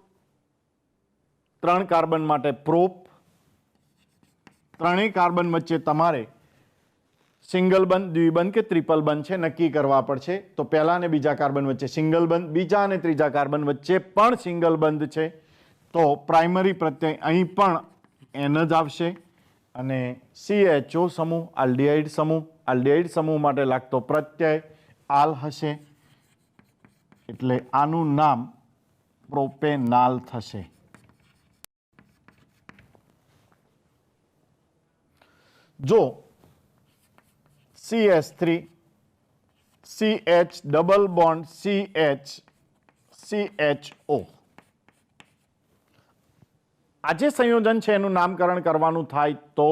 3 કાર્બન માટે પ્રોપ. ત્રણેય કાર્બન વચ્ચે તમારે સિંગલ બંધ, દ્વિબંધ કે ટ્રિપલ બંધ છે નક્કી કરવા પડશે. તો પહેલા અને બીજા કાર્બન વચ્ચે સિંગલ બંધ, બીજા અને ત્રીજા કાર્બન વચ્ચે પણ સિંગલ બંધ છે. તો પ્રાઇમરી પ્રત્યય અહીં પણ એન જ આવશે, અને CHO સમૂહ, આલ્ડીહાઇડ સમૂહ, આલ્ડીહાઇડ સમૂહ માટે લાગતો પ્રત્યય આલ હશે, એટલે આનું નામ પ્રોપેનાલ થશે. જો CH3 CH double bond CH CHO આ જે સંયોજન છે એનું નામકરણ કરવાનું થાય તો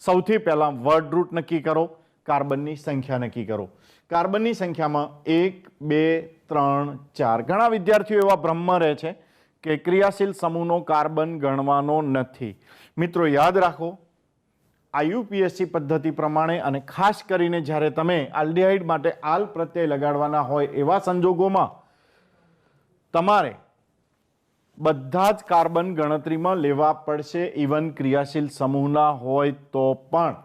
સૌથી પહેલા વર્ડ રૂટ નક્કી કરો, કાર્બનની સંખ્યા નક્કી કરો. કાર્બનની સંખ્યામાં 1 2 3 4. ઘણા વિદ્યાર્થીઓ એવા ભ્રમમાં રહે છે કે ક્રિયાશીલ સમૂહનો કાર્બન ગણવાનો નથી. મિત્રો યાદ રાખો, IUPAC પદ્ધતિ પ્રમાણે અને ખાસ કરીને જ્યારે તમે આલ્ડીહાઇડ માટે આલ પ્રત્યય લગાડવાના હોય એવા સંજોગોમાં તમારે બધા જ કાર્બન ગણતરીમાં લેવા પડશે, ઇવન ક્રિયાશીલ સમૂહના હોય તો પણ.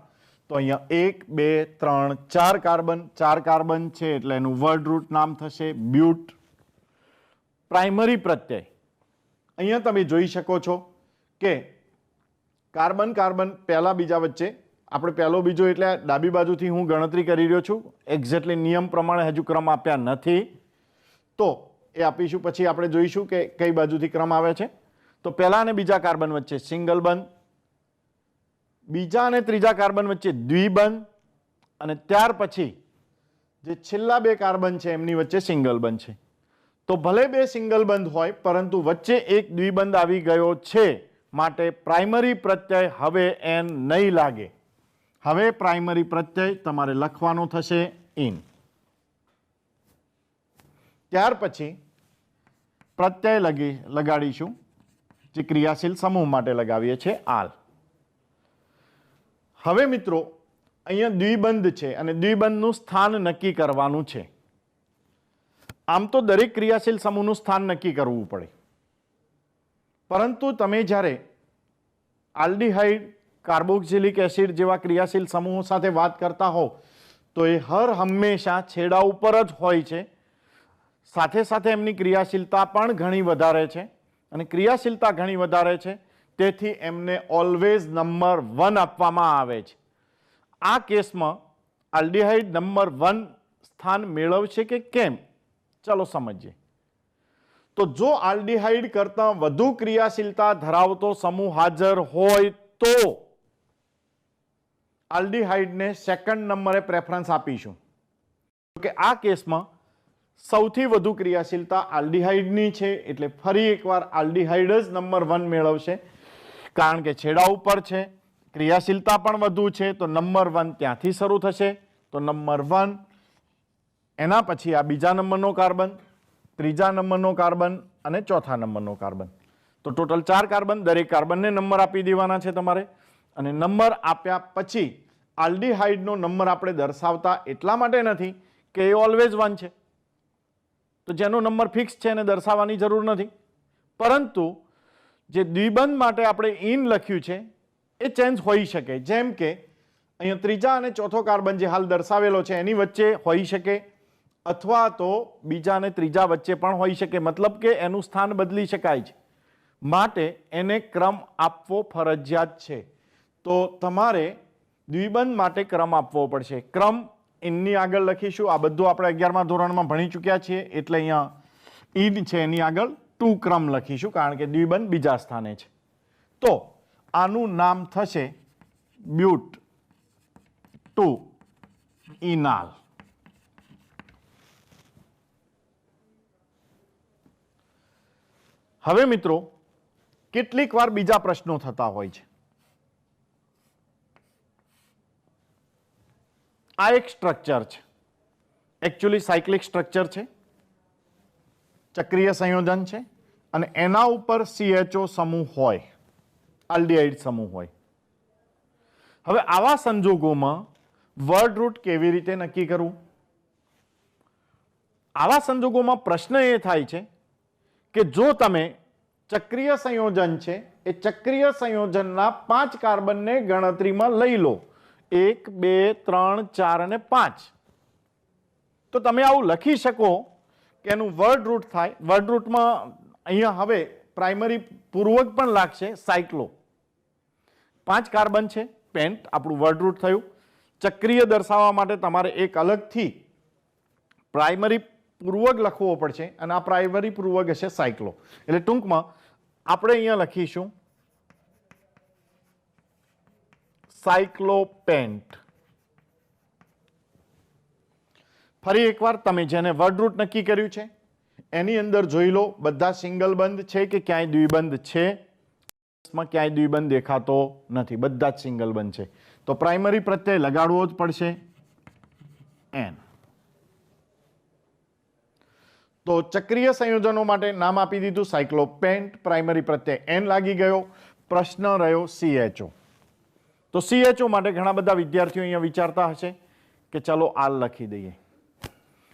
તો અહીંયા 1 2 3 4 કાર્બન, 4 કાર્બન છે એટલે એનું વર્ડ રૂટ નામ થશે બ્યુટ. પ્રાઇમરી પ્રત્યય અહીંયા તમે જોઈ શકો છો કે કાર્બન કાર્બન પહેલા બીજા વચ્ચે, આપણે પહેલો બીજો એટલે ડાબી બાજુથી હું ગણતરી કરી રહ્યો છું, એક્ઝેક્ટલી નિયમ પ્રમાણે હજુ ક્રમ આપ્યા નથી, તો એ આપીશું. પછી આપણે જોઈશું કે કઈ બાજુથી ક્રમ આવે છે. તો પહેલા અને બીજા કાર્બન વચ્ચે સિંગલ બંધ, બીજા અને ત્રીજા કાર્બન વચ્ચે દ્વિબંધ, અને ત્યાર પછી જે છેલ્લા 2 કાર્બન છે એમની વચ્ચે સિંગલ બંધ છે. તો ભલે 2 સિંગલ બંધ હોય પરંતુ વચ્ચે એક દ્વિબંધ આવી ગયો છે માટે પ્રાઇમરી પ્રત્યય હવે એન નહીં લાગે. હવે પ્રાઇમરી પ્રત્યય તમારે લખવાનો થશે ઇન. ત્યાર પછી પ્રત્યય લગાડીશું જે ક્રિયાશીલ સમૂહ માટે લગાવીએ છીએ આલ. હવે મિત્રો અહીંયા દ્વિબંધ છે અને દ્વિબંધનું સ્થાન નક્કી કરવાનું છે. આમ તો દરેક ક્રિયાશીલ સમૂહનું સ્થાન નક્કી કરવું પડે, પરંતુ તમે જ્યારે આલ્ડીહાઇડ, કાર્બોક્સિલિક એસિડ જેવા ક્રિયાશીલ સમૂહો સાથે વાત કરતા હો તો એ હંમેશા છેડા ઉપર જ હોય છે. સાથે સાથે એમની ક્રિયાશીલતા પણ ઘણી વધારે છે, અને ક્રિયાશીલતા ઘણી વધારે છે તેથી એમને ઓલવેઝ નંબર 1 આપવામાં આવે છે. આ કેસમાં આલ્ડીહાઇડ નંબર 1 સ્થાન મેળવશે કે કેમ, ચલો સમજીએ. તો જો આલ્ડીહાઇડ કરતાં વધુ ક્રિયાશીલતા ધરાવતો સમૂહ હાજર હોય તો આલ્ડીહાઇડને સેકન્ડ નંબરે પ્રેફરન્સ આપીશું. કે આ કેસમાં સૌથી વધુ ક્રિયાશીલતા આલ્ડીહાઇડની છે એટલે ફરી એકવાર આલ્ડીહાઇડ જ નંબર 1 મેળવશે, કારણ કે છેડા ઉપર છે, ક્રિયાશીલતા પણ વધુ છે, તો નંબર 1 ત્યાંથી શરૂ થશે. તો નંબર 1, એના પછી આ બીજા નંબરનો કાર્બન, ત્રીજા નંબરનો કાર્બન અને ચોથા નંબરનો કાર્બન. તો ટોટલ 4 કાર્બન, દરેક કાર્બનને નંબર આપી દેવાના છે તમારે. અને નંબર આપ્યા પછી આલ્ડીહાઇડનો નંબર આપણે દર્શાવતા એટલા માટે નથી કે એ ઓલવેઝ 1 છે, તો જેનો નંબર ફિક્સ છે એને દર્શાવવાની જરૂર નથી, પરંતુ જે દ્વિબંધ માટે આપણે ઇન લખ્યું છે એ ચેન્જ હોઈ શકે. જેમ કે અહીંયા ત્રીજા અને ચોથો કાર્બન જે હાલ દર્શાવેલો છે એની વચ્ચે હોઈ શકે, અથવા તો બીજા અને ત્રીજા વચ્ચે પણ હોઈ શકે, મતલબ કે એનું સ્થાન બદલી શકાય છે, માટે એને ક્રમ આપવો ફરજિયાત છે. તો તમારે દ્વિબંધ માટે ક્રમ આપવો પડશે. ક્રમ ઇનની આગળ લખીશું. આ બધું આપણે 11મા ધોરણમાં ભણી ચૂક્યા છીએ એટલે અહીંયા ઇન છે એની આગળ 2 ક્રમ લખીશું, કારણ કે દ્વિબંધ બીજા સ્થાને છે. તો આનું નામ થશે બ્યુટ. ટુ ઇનાલ. હવે મિત્રો કેટલીક વાર બીજા પ્રશ્નો થતા હોય છે. આ એક સ્ટ્રક્ચર છે, એકચ્યુઅલી સાયક્લિક સ્ટ્રક્ચર છે, ચક્રીય સંયોજન છે અને એના ઉપર CHO સમૂહ હોય, આલ્ડિહાઇડ સમૂહ હોય. હવે આવા સંજોગોમાં વર્ડ રૂટ કેવી રીતે નક્કી કરવું? આવા સંજોગોમાં પ્રશ્ન એ થાય છે કે જો તમે ચક્રીય સંયોજન છે એ ચક્રીય સંયોજનના 5 કાર્બનને ગણતરીમાં લઈ લો, 1 2 3 4 અને 5, તો તમે આવું લખી શકો કે એનું વર્ડ રૂટ થાય. વર્ડ રૂટમાં અહીંયા હવે પ્રાઇમરી પૂર્વક પણ લાગશે, સાયક્લો. 5 કાર્બન છે, પેન્ટ આપણું વર્ડ રૂટ થયું. ચક્રીય દર્શાવવા માટે તમારે એક અલગથી પ્રાઇમરી પૂર્વક લખવો પડશે અને આ પ્રાઇમરી પૂર્વક હશે સાયક્લો. એટલે ટૂંકમાં આપણે અહીંયા લખીશું સાયક્લોપેન્ટ. ફરી એકવાર તમે જેને વર્ડ રૂટ નક્કી કર્યું છે એની અંદર જોઈ લો બધા સિંગલ બંધ છે કે ક્યાંય દ્વિબંધ છે. ક્યાંય દ્વિબંધ દેખાતો નથી, બધા જ સિંગલ બંધ છે. તો પ્રાઇમરી પ્રત્યય લગાડવો જ પડશે N. તો ચક્રીય સંયોજનો માટે નામ આપી દીધું સાયક્લોપેન્ટ, પ્રાઇમરી પ્રત્યય N લાગી ગયો. પ્રશ્ન રહ્યો CHO. તો CHO માટે ઘણા બધા વિદ્યાર્થીઓ અહીંયા વિચારતા હશે કે ચલો આલ લખી દઈએ.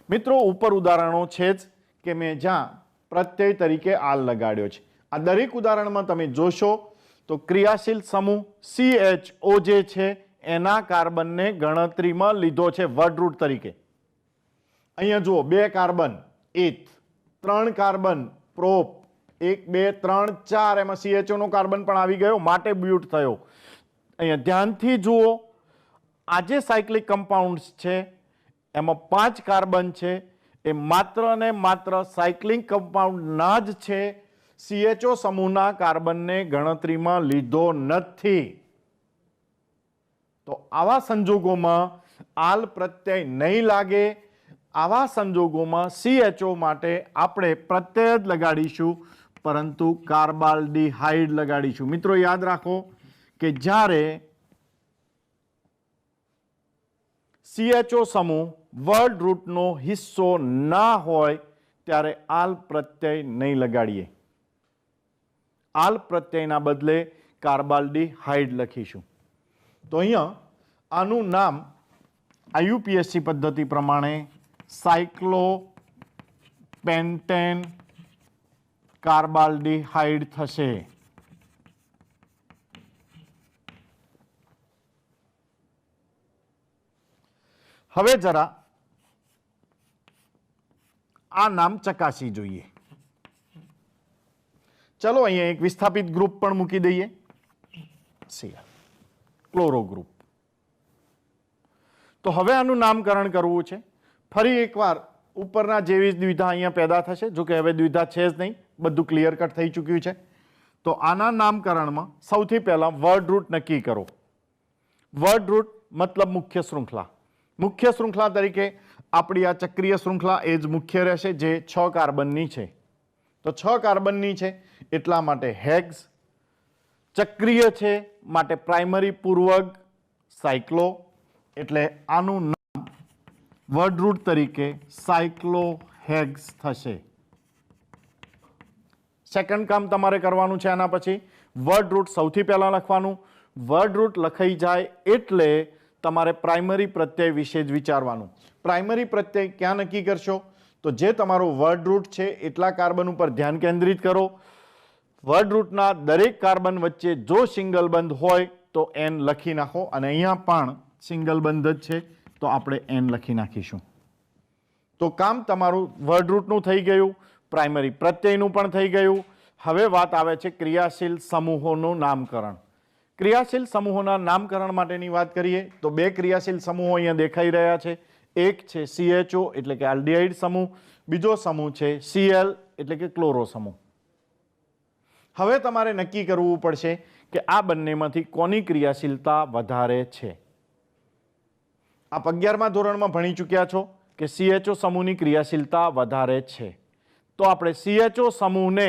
મિત્રો ઉપર ઉદાહરણો છે જ કે મેં જ્યાં પ્રત્યય તરીકે આલ લગાડ્યો છે. આ દરેક ઉદાહરણમાં તમે જોશો તો ક્રિયાશીલ સમૂહ CHO જે છે એના કાર્બનને ગણતરીમાં લીધો છે વર્ડ રૂટ તરીકે. અહીંયા જુઓ 2 કાર્બન એથ, 3 કાર્બન પ્રોપ, 1 2 3 4, એમાં CHO નો કાર્બન પણ આવી ગયો માટે બ્યુટ થયો. અહીંયા ધ્યાનથી જુઓ, આ જે સાયક્લિક કમ્પાઉન્ડ્સ છે એમાં 5 કાર્બન છે એ માત્ર ને માત્ર સાયક્લિક કમ્પાઉન્ડના જ છે, CHO સમૂહના કાર્બનને ગણતરીમાં લીધો નથી. તો આવા સંજોગોમાં આલ પ્રત્યય નહીં લાગે. આવા સંજોગોમાં CHO માટે આપણે પ્રત્યય જ લગાડીશું, પરંતુ કાર્બાલ્ડિહાઇડ લગાડીશું. મિત્રો યાદ રાખો કે જ્યારે CHO સમૂહ વર્ડ રૂટનો હિસ્સો ના હોય ત્યારે આલ પ્રત્યય નહીં લગાડીએ. આલ પ્રત્યયના બદલે કાર્બાલ્ડિહાઇડ લખીશું. તો અહીંયા આનું નામ IUPAC પદ્ધતિ પ્રમાણે સાયક્લોપેન્ટેન કાર્બાલ્ડિહાઇડ થશે. હવે જરા આ નામ ચકાસી જોઈએ. ચલો અહીંયા એક વિસ્થાપિત ગ્રુપ પણ મૂકી દઈએ, ક્લોરો ગ્રુપ. તો હવે આનું નામકરણ કરવું છે. ફરી એકવાર ઉપરના જેવી જ દ્વિધા અહીંયા પેદા થશે, જો કે હવે દ્વિધા છે જ નહીં, બધું ક્લિયર કટ થઈ ચૂક્યું છે. તો આના નામકરણમાં સૌથી પહેલા વર્ડ રૂટ નક્કી કરો. વર્ડ રૂટ મતલબ મુખ્ય શૃંખલા. મુખ્ય શૃંખલા તરીકે આપણી આ ચક્રીય શૃંખલા એ જ મુખ્ય રહેશે, જે 6 કાર્બનની છે. તો 6 કાર્બનની છે એટલા માટે હેક્સ. ચક્રીય છે માટે પ્રાઇમરી પૂર્વક સાયક્લો, એટલે આનું નામ વર્ડ રૂટ તરીકે સાયક્લોહેક્સ થશે. સેકન્ડ કામ તમારે કરવાનું છે. આના પછી વર્ડ રૂટ સૌથી પહેલા લખવાનું. વર્ડ રૂટ લખાઈ જાય એટલે તમારે પ્રાઇમરી પ્રત્યય વિશે જ વિચારવાનું. પ્રાઇમરી પ્રત્યય ક્યાં નક્કી કરશો? તો જે તમારો વર્ડ રૂટ છે એટલા કાર્બન ઉપર ધ્યાન કેન્દ્રિત કરો. વર્ડ રૂટના દરેક કાર્બન વચ્ચે જો સિંગલ બંધ હોય તો N લખી નાખો, અને અહીંયા પણ સિંગલ બંધ જ છે તો આપણે N લખી નાખીશું. તો કામ તમારું વર્ડ રૂટનું થઈ ગયું, પ્રાઇમરી પ્રત્યયનું પણ થઈ ગયું. હવે વાત આવે છે ક્રિયાશીલ સમૂહોનું નામકરણ. ક્રિયાશીલ સમૂહોના નામકરણ માટેની વાત કરીએ તો 2 ક્રિયાશીલ સમૂહો અહીંયા દેખાઈ રહ્યા છે. એક છે CHO એટલે કે આલ્ડિહાઇડ સમૂહ, બીજો સમૂહ છે Cl એટલે કે ક્લોરો સમૂહ. હવે તમારે નક્કી કરવું પડશે કે આ બંનેમાંથી કોની ક્રિયાશીલતા વધારે છે. આપ 11મા ધોરણમાં ભણી ચૂક્યા છો કે CHO સમૂહની ક્રિયાશીલતા વધારે છે, તો આપણે CHO સમૂહને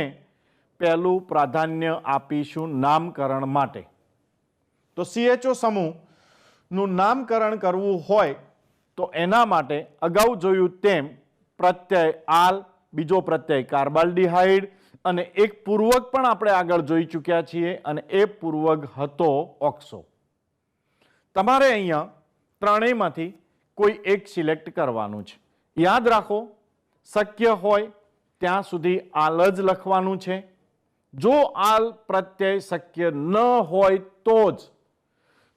પહેલું પ્રાધાન્ય આપીશું નામકરણ માટે. તો CHO સમૂહનું નામકરણ કરવું હોય તો એના માટે અગાઉ જોયું તેમ પ્રત્યય આલ, બીજો પ્રત્યય કાર્બાલ્ડિહાઇડ અને એક પૂર્વક પણ આપણે આગળ જોઈ ચૂક્યા છીએ અને એ પૂર્વક હતો ઓક્સો. તમારે અહીંયા ત્રણેયમાંથી કોઈ એક સિલેક્ટ કરવાનું છે. યાદ રાખો, શક્ય હોય ત્યાં સુધી આલ જ લખવાનું છે. જો આલ પ્રત્યય શક્ય ન હોય તો જ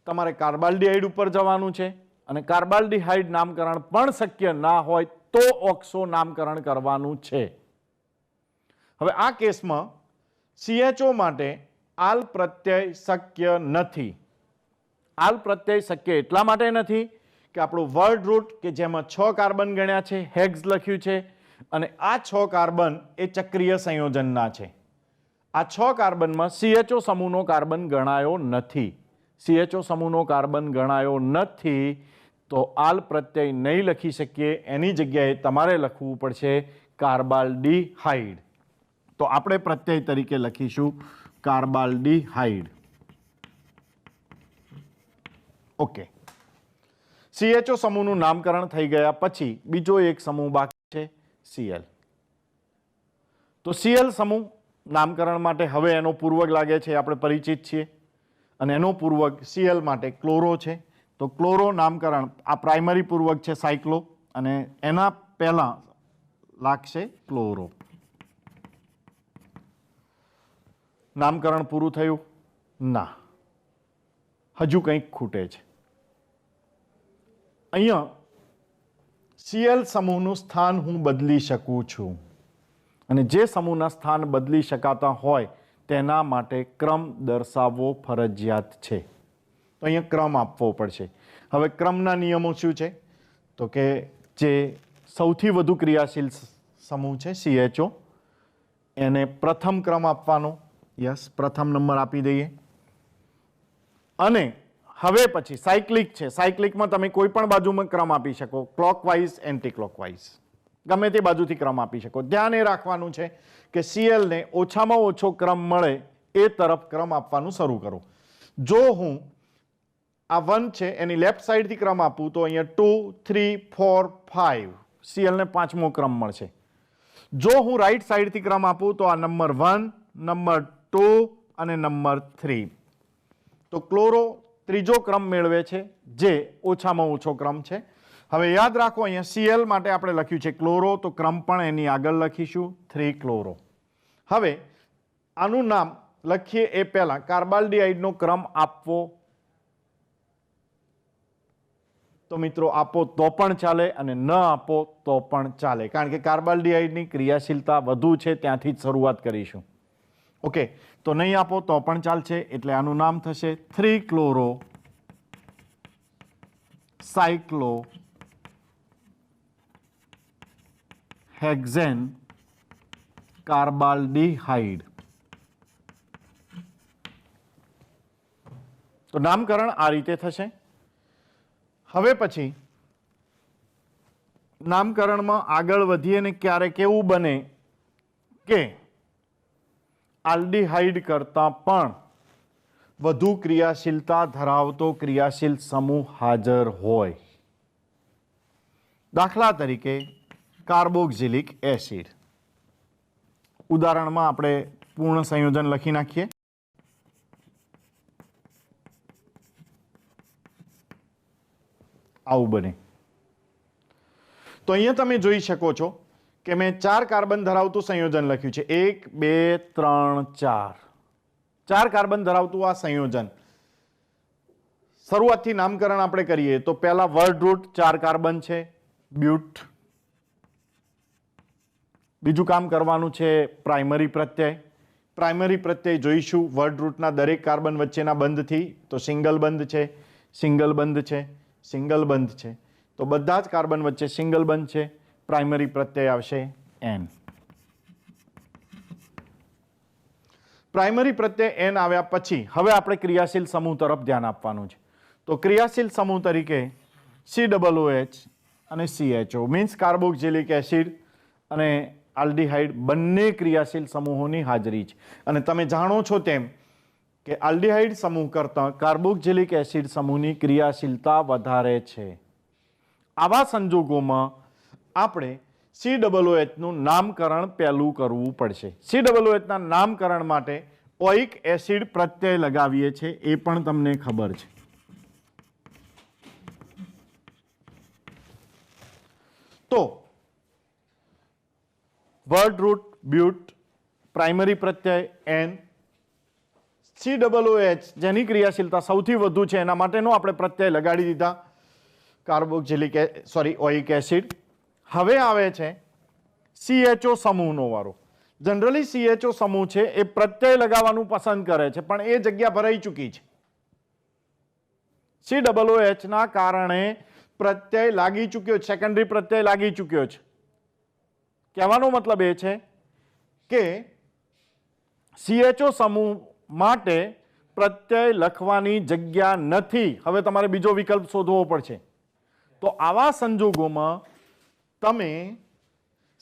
તમારે કાર્બાલ્ડિહાઇડ ઉપર જવાનું છે અને કાર્બાલ્ડિહાઇડ નામકરણ પણ શક્ય ના હોય તો ઓક્સો નામકરણ કરવાનું છે. હવે આ કેસમાં CHO માટે આલ પ્રત્યય શક્ય નથી. આલ પ્રત્યય શક્ય એટલા માટે નથી કે આપણું વર્ડ રૂટ કે જેમાં 6 કાર્બન ગણ્યા છે, હેક્સ લખ્યું છે અને આ 6 કાર્બન એ ચક્રીય સંયોજનના છે. આ 6 કાર્બનમાં CHO સમૂહનો કાર્બન ગણાયો નથી. CHO સમૂહનો કાર્બન ગણાયો નથી તો આલ પ્રત્યય નહીં લખી શકીએ, એની જગ્યાએ તમારે લખવું પડશે કાર્બાલ્ડિહાઇડ. તો આપણે પ્રત્યય તરીકે લખીશું કાર્બાલ્ડિહાઇડ. ઓકે. CHO સમૂહનું નામકરણ થઈ ગયા પછી બીજો એક સમૂહ બાકી છે Cl. તો Cl સમૂહ નામકરણ માટે હવે એનો પૂર્વક લાગે છે, આપણે પરિચિત છીએ અને એનો પૂર્વક Cl માટે ક્લોરો છે. તો ક્લોરો નામકરણ આ પ્રાઇમરી પૂર્વક છે સાયક્લો અને એના પહેલા લાગશે ક્લોરો. નામકરણ પૂરું થયું? ના, હજુ કંઈક ખૂટે છે. અહીંયા Cl સમૂહનું સ્થાન હું બદલી શકું છું અને જે સમૂહના સ્થાન બદલી શકાતા હોય તેના માટે ક્રમ દર્શાવવો ફરજિયાત છે. તો અહીંયા ક્રમ આપવો પડશે. હવે ક્રમના નિયમો શું છે? તો કે જે સૌથી વધુ ક્રિયાશીલ સમૂહ છે CHO એને પ્રથમ ક્રમ આપવાનો. યસ, પ્રથમ નંબર આપી દઈએ. અને હવે પછી સાયક્લિક છે. સાયક્લિકમાં તમે કોઈ પણ બાજુમાં ક્રમ આપી શકો, ક્લોકવાઇઝ, એન્ટી ક્લોકવાઇઝ, ગમે તે બાજુથી ક્રમ આપી શકો. ધ્યાન એ રાખવાનું છે કે Cl ને ઓછામાં ઓછો ક્રમ મળે એ તરફ ક્રમ આપવાનું શરૂ કરો. જો હું આ 1 છે એની લેફ્ટ સાઈડથી ક્રમ આપું તો અહીંયા 2, 3, 4, 5 Cl ને 5મો ક્રમ મળશે. જો હું રાઈટ સાઈડથી ક્રમ આપું તો આ નંબર 1, નંબર 2 અને નંબર 3. તો ક્લોરો ત્રીજો ક્રમ મેળવે છે જે ઓછામાં ઓછો ક્રમ છે. હવે યાદ રાખો, અહીંયા Cl માટે આપણે લખ્યું છે ક્લોરો, તો ક્રમ પણ એની આગળ લખીશું 3 ક્લોરો. હવે આનું નામ લખીએ એ પહેલા કાર્બાલ્ડિહાઇડનો ક્રમ આપવો તો મિત્રો આપો તો પણ ચાલે અને ન આપો તો પણ ચાલે, કારણ કે કાર્બાલ્ડિહાઇડની ક્રિયાશીલતા વધુ છે ત્યાંથી જ શરૂઆત કરીશું. ઓકે, તો નહીં આપો તો પણ ચાલશે, એટલે આનું નામ થશે 3 ક્લોરો સાયક્લો હેક્ઝેન કાર્બાલ્ડિહાઇડ. તો નામકરણ આ રીતે થશે. હવે પછી નામકરણમાં આગળ વધીએ ને ક્યારેક એવું બને કે આલ્ડિહાઇડ કરતાં પણ વધુ ક્રિયાશીલતા ધરાવતો ક્રિયાશીલ સમૂહ હાજર હોય. દાખલા તરીકે કાર્બોક્સિલિક એસિડ. ઉદાહરણમાં આપણે પૂર્ણ સંયોજન લખી નાખીએ. આવું બને. તો અહીંયા તમે જોઈ શકો છો કે મેં 4 કાર્બન ધરાવતું સંયોજન લખ્યું છે. 1, 2, 3, 4. 4 કાર્બન ધરાવતું આ સંયોજન. શરૂઆતથી નામકરણ આપણે કરીએ તો પહેલા વર્ડ રૂટ 4 કાર્બન છે, બ્યુટ. બીજું કામ કરવાનું છે પ્રાઇમરી પ્રત્યય. પ્રાઇમરી પ્રત્યય જોઈશું વર્ડ રૂટના દરેક કાર્બન વચ્ચેના બંધથી. તો સિંગલ બંધ છે, સિંગલ બંધ છે, સિંગલ બંધ છે. તો બધા જ કાર્બન વચ્ચે સિંગલ બંધ છે. પ્રાઇમરી પ્રત્યય આવશે N. પ્રાઇમરી પ્રત્યય N આવ્યા પછી હવે આપણે ક્રિયાશીલ સમૂહ તરફ ધ્યાન આપવાનું છે. તો ક્રિયાશીલ સમૂહ તરીકે COOH અને CHO મીન્સ કાર્બોક્સિલિક એસિડ અને આલ્ડીહાઇડ બંને ક્રિયાશીલ સમૂહોની હાજરી છે. અને તમે જાણો છો તેમ કે આલ્ડીહાઇડ સમૂહ કરતાં કાર્બોક્સિલિક એસિડ સમૂહની ક્રિયાશીલતા વધારે છે. આવા સંજોગોમાં આપણે COOH નું નામકરણ પહેલું કરવું પડશે. COOH ના નામકરણ માટે ઓઇક એસિડ પ્રત્યય લગાવીએ છીએ, એ પણ તમને ખબર છે. તો વર્ડ રૂટ બ્યુટ, પ્રાઇમરી પ્રત્યય એન, COOH જેની ક્રિયાશીલતા સૌથી વધુ છે એના માટેનો આપણે પ્રત્યય લગાડી દીધા ઓઇક એસિડ. હવે આવે છે CHO સમૂહનો વારો. જનરલી CHO સમૂહ છે એ પ્રત્યય લગાવવાનું પસંદ કરે છે, પણ એ જગ્યા ભરાઈ ચૂકી છે. COOH ના કારણે પ્રત્યય લાગી ચૂક્યો છે, સેકન્ડરી પ્રત્યય લાગી ચૂક્યો છે. કહેવાનો મતલબ એ છે કે CHO સમૂહ માટે પ્રત્યય લખવાની જગ્યા નથી. હવે તમારે બીજો વિકલ્પ શોધવો પડશે. તો આવા સંજોગોમાં તમે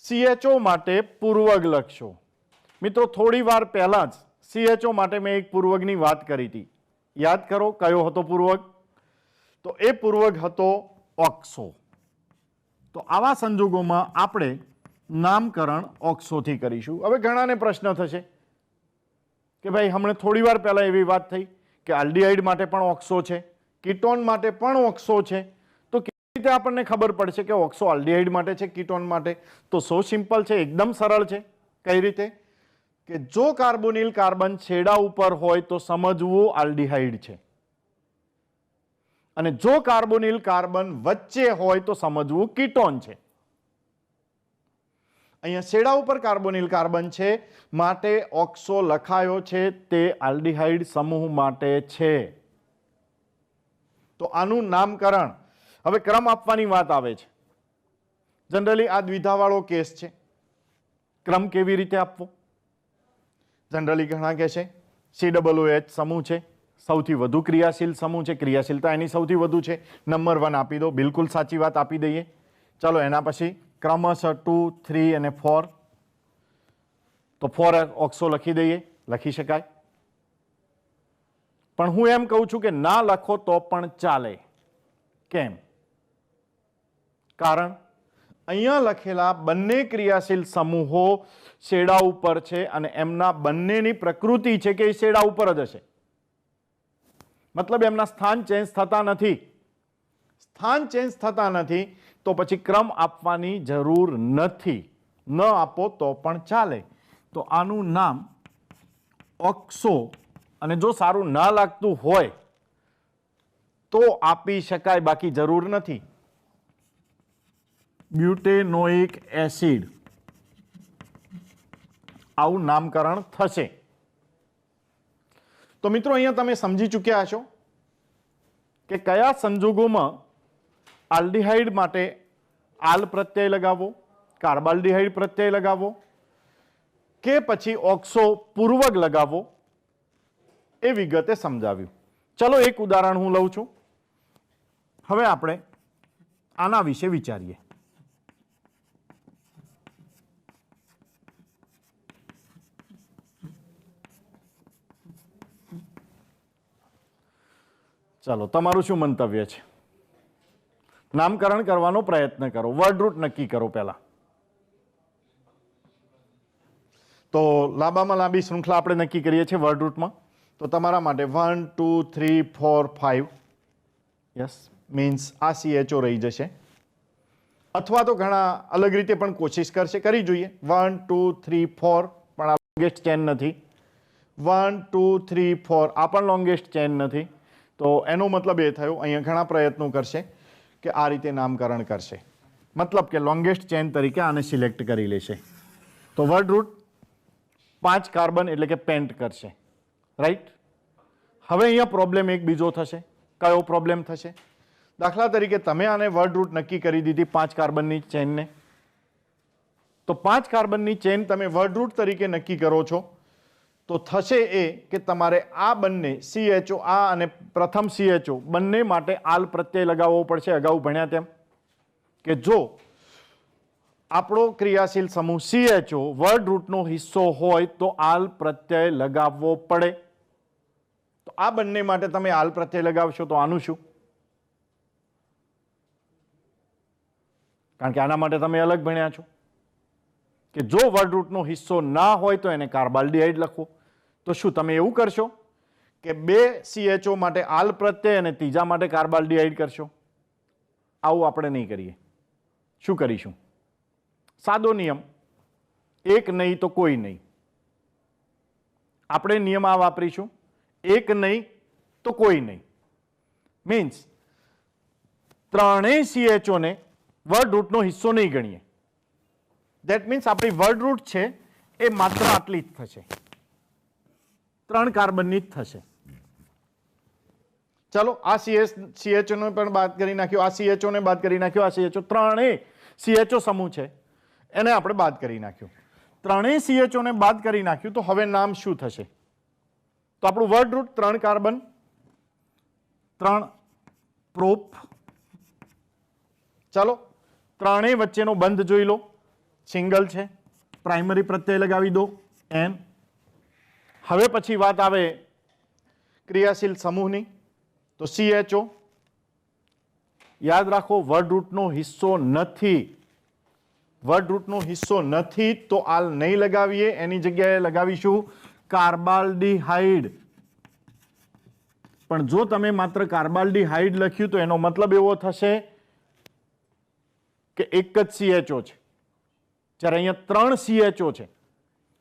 CHO માટે પૂર્વક લખશો. મિત્રો, થોડી વાર પહેલા જ CHO માટે મેં એક પૂર્વકની વાત કરી હતી. યાદ કરો કયો હતો પૂર્વક? તો એ પૂર્વક હતો ઓક્સો. તો આવા સંજોગોમાં આપણે નામકરણ ઓક્સોથી કરીશું. હવે ઘણાને પ્રશ્ન થશે કે ભાઈ હમણાં થોડી વાર પહેલા એવી વાત થઈ કે આલ્ડીહાઇડ માટે પણ ઓક્સો છે, કીટોન માટે પણ ઓક્સો છે. તો કેવી રીતે આપણને ખબર પડશે કે ઓક્સો આલ્ડીહાઇડ માટે છે, કીટોન માટે? તો સો સિમ્પલ છે, એકદમ સરળ છે. કઈ રીતે? કે જો કાર્બોનિલ કાર્બન છેડા ઉપર હોય તો સમજવું આલ્ડીહાઇડ છે, અને જો કાર્બોનિલ કાર્બન વચ્ચે હોય તો સમજવું કીટોન છે. અહીંયા છેડા ઉપર કાર્બોનિલ કાર્બન છે માટે ઓક્સો લખાયો છે, તે આલ્ડીહાઇડ સમૂહ માટે છે. તો આનું નામકરણ, હવે ક્રમ આપવાની વાત આવે છે. જનરલી આ દ્વિધાવાળો કેસ છે. ક્રમ કેવી રીતે આપવો? જનરલી ઘણા કહે છે COOH સમૂહ છે, સૌથી વધુ ક્રિયાશીલ સમૂહ છે, ક્રિયાશીલતા એની સૌથી વધુ છે, નંબર 1 આપી દો. બિલકુલ સાચી વાત, આપી દઈએ. ચલો એના પછી ક્રમશઃ 2, 3 અને 4. તો 4 ઓક્સો લખી દઈએ, લખી શકાય. પણ હું એમ કહું છું કે ના લખો તો પણ ચાલે. કેમ? કારણ અહીંયા લખેલા બંને ક્રિયાશીલ સમૂહો શેડા ઉપર છે અને એમના બંનેની પ્રકૃતિ છે કે એ શેડા ઉપર જ હશે. મતલબ એમના સ્થાન ચેન્જ થતા નથી. સ્થાન ચેન્જ થતા નથી તો પછી ક્રમ આપવાની જરૂર નથી. ન આપો તો પણ ચાલે. તો આનું નામ ઓક્સો, અને જો સારું ના લાગતું હોય તો આપી શકાય, બાકી જરૂર નથી. બ્યુટેનોઇક એસિડ, આવું નામકરણ થશે. તો મિત્રો, અહીંયા તમે સમજી ચૂક્યા છો કે કયા સંજોગોમાં આલ્ડીહાઇડ માટે આલ પ્રત્યય લગાવવો, કાર્બાલ્ડીહાઇડ પ્રત્યય લગાવવો કે પછી ઓક્સો પૂર્વક લગાવવો, એ વિગતે સમજાવ્યું. ચલો એક ઉદાહરણ હું લઉં છું. હવે આપણે આના વિશે વિચારીએ. ચાલો, તમારું શું મંતવ્ય છે? નામકરણ કરવાનો પ્રયત્ન કરો, વર્ડ રૂટ નક્કી કરો પહેલા. તો લાંબામાં લાંબી શૃંખલા આપણે નક્કી કરીએ છીએ વર્ડ રૂટમાં. તો તમારા માટે 1, 2, 3, 4, 5. યસ, મીન્સ આ CHO રહી જશે. અથવા તો ઘણા અલગ રીતે પણ કોશિશ કરશે, કરી જોઈએ. 1, 2, 3, 4 પણ આ લોંગેસ્ટ ચેન નથી. 1, 2, 3, 4 આ પણ લોંગેસ્ટ ચેન નથી. તો એનો મતલબ એ થયો અહીંયા ઘણા પ્રયત્નો કરશે કે આ રીતે નામકરણ કરશે, મતલબ કે લોંગેસ્ટ ચેન તરીકે આને સિલેક્ટ કરી લેશે. તો વર્ડ રૂટ 5 કાર્બન એટલે કે પેન્ટ કરશે, રાઈટ? હવે અહીંયા પ્રોબ્લેમ એક બીજો થશે. કયો પ્રોબ્લેમ થશે? દાખલા તરીકે તમે આને વર્ડ રૂટ નક્કી કરી દીધી 5 કાર્બનની ચેનને. તો 5 કાર્બનની ચેન તમે વર્ડ રૂટ તરીકે નક્કી કરો છો તો થશે એ કે તમારે આ બંને CHO આ અને પ્રથમ CHO બંને માટે આલ પ્રત્યય લગાવવો પડશે. અગાઉ ભણ્યા તેમ કે જો આપણો ક્રિયાશીલ સમૂહ CHO વર્ડ રૂટનો હિસ્સો હોય તો આલ પ્રત્યય લગાવવો પડે. તો આ બંને માટે તમે આલ પ્રત્યય લગાવશો તો આનું શું? કારણ કે આના માટે તમે અલગ ભણ્યા છો કે જો વર્ડ રૂટનો હિસ્સો ના હોય તો એને કાર્બાલ્ડિહાઇડ લખવો. તો શું તમે એવું કરશો કે બે CHO માટે આલ પ્રત્યય અને ત્રીજા માટે કાર્બાલ્ડિહાઇડ કરશો? આવું આપણે નહીં કરીએ. શું કરીશું? સાદો નિયમ, એક નહીં તો કોઈ નહીં. આપણે નિયમ આ વાપરીશું, એક નહીં તો કોઈ નહીં. મીન્સ ત્રણેય CHO ને વર્ડ રૂટનો હિસ્સો નહીં ગણીએ. ધેટ મીન્સ આપણી વર્ડ રૂટ છે એ માત્ર આટલી જ થશે, 3 કાર્બનની જ થશે. ચલો આ CHO ને પણ બાદ કરી નાખ્યો, આ CHO ને બાદ કરી નાખ્યો, આ CHO ત્રણેય CHO સમૂહ છે એને આપણે બાદ કરી નાખ્યું. ત્રણેય CHO ને બાદ કરી નાખ્યું તો હવે નામ શું થશે? તો આપણું વર્ડ રૂટ 3 કાર્બન, 3 પ્રોપ. ચલો ત્રણેય વચ્ચેનો બંધ જોઈ લો, સિંગલ છે, પ્રાઇમરી પ્રત્યય લગાવી દો N. હવે પછી વાત આવે ક્રિયાશીલ સમૂહની. તો CHO યાદ રાખો વર્ડ રૂટનો હિસ્સો નથી, વર્ડ રૂટનો હિસ્સો નથી તો આલ નહીં લગાવીએ, એની જગ્યાએ લગાવીશું કાર્બાલ્ડિહાઇડ. પણ જો તમે માત્ર કાર્બાલ્ડિહાઇડ લખ્યું તો એનો મતલબ એવો થશે કે એક જ CHO છે, જ્યારે અહીંયા 3 CHO છે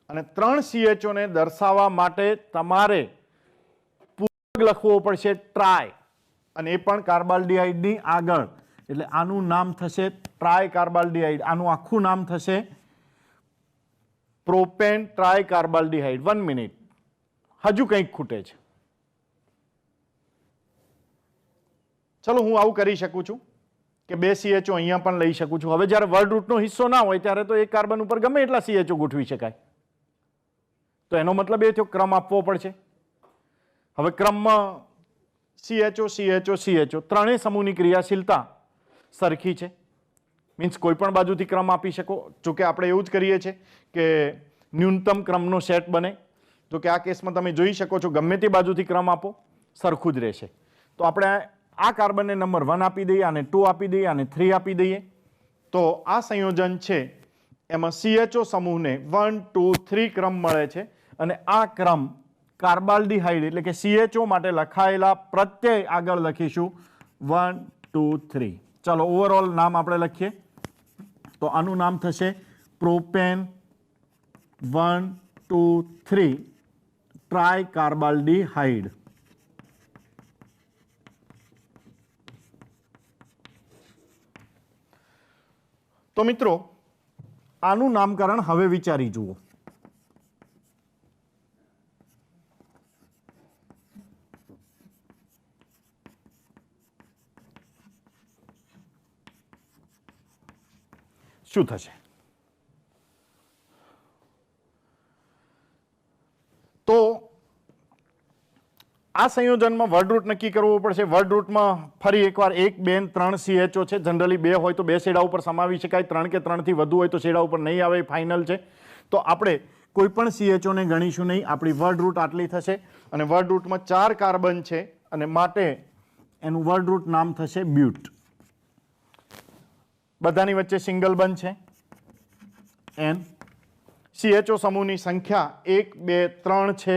અને 3 CHO ને દર્શાવવા માટે તમારે પૂરક લખવો પડશે ટ્રાય, અને એ પણ કાર્બાલ્ડિહાઇડની આગળ. એટલે આનું નામ થશે ટ્રાય કાર્બાલ્ડિહાઇડ. આનું આખું નામ થશે પ્રોપેન ટ્રાય કાર્બાલ્ડિહાઇડ. 1 મિનિટ, હજુ કંઈક ખૂટે છે. ચલો હું આવું કરી શકું છું કે 2 CHO અહીંયા પણ લઈ શકું છું. હવે જ્યારે વર્ડ રૂટનો હિસ્સો ના હોય ત્યારે તો એક કાર્બન ઉપર ગમે એટલા CHO ગોઠવી શકાય. તો એનો મતલબ એ થયો ક્રમ આપવો પડશે. હવે ક્રમમાં CHO ત્રણેય સમૂહની ક્રિયાશીલતા સરખી છે, મીન્સ કોઈ પણ બાજુથી ક્રમ આપી શકો. જોકે આપણે એવું જ કરીએ છીએ કે ન્યૂનતમ ક્રમનો સેટ બને. જો કે આ કેસમાં તમે જોઈ શકો છો ગમે તે બાજુથી ક્રમ આપો સરખું જ રહેશે. તો આપણે આ કાર્બનને નંબર 1 આપી દઈએ, આને 2 આપી દઈએ, આને 3 આપી દઈએ. તો આ સંયોજન છે એમાં CHO સમૂહને 1 2 3 ક્રમ મળે છે અને આ ક્રમ કાર્બાલ્ડિહાઇડ એટલે કે CHO માટે લખાયેલા પ્રત્યય આગળ લખીશું 1 2 3. ચાલો ઓવરઓલ નામ આપણે લખીએ. તો આનું નામ થશે પ્રોપેન 1 2 3 ટ્રાય કાર્બાલ્ડિહાઇડ. તો મિત્રો આનું નામકરણ હવે વિચારી જુઓ. શું થશે? તો આ સંયોજનમાં વર્ડ રૂટ નક્કી કરવું પડશે. વર્ડ રૂટમાં ફરી એકવાર 1 2 3 CHO છે. જનરલી 2 હોય તો 2 છેડા ઉપર સમાવી શકાય, 3 કે 3 થી વધુ હોય તો છેડા ઉપર નહીં આવે, ફાઇનલ છે. તો આપણે કોઈ પણ CHO ને ગણીશું નહીં. આપણી વર્ડ રૂટ આટલી થશે અને વર્ડ રૂટમાં 4 કાર્બન છે અને માટે એનું વર્ડ રૂટ નામ થશે બ્યુટ. બધાની વચ્ચે સિંગલ બંધ છે N. CHO સમૂહની સંખ્યા 1 2 3 છે.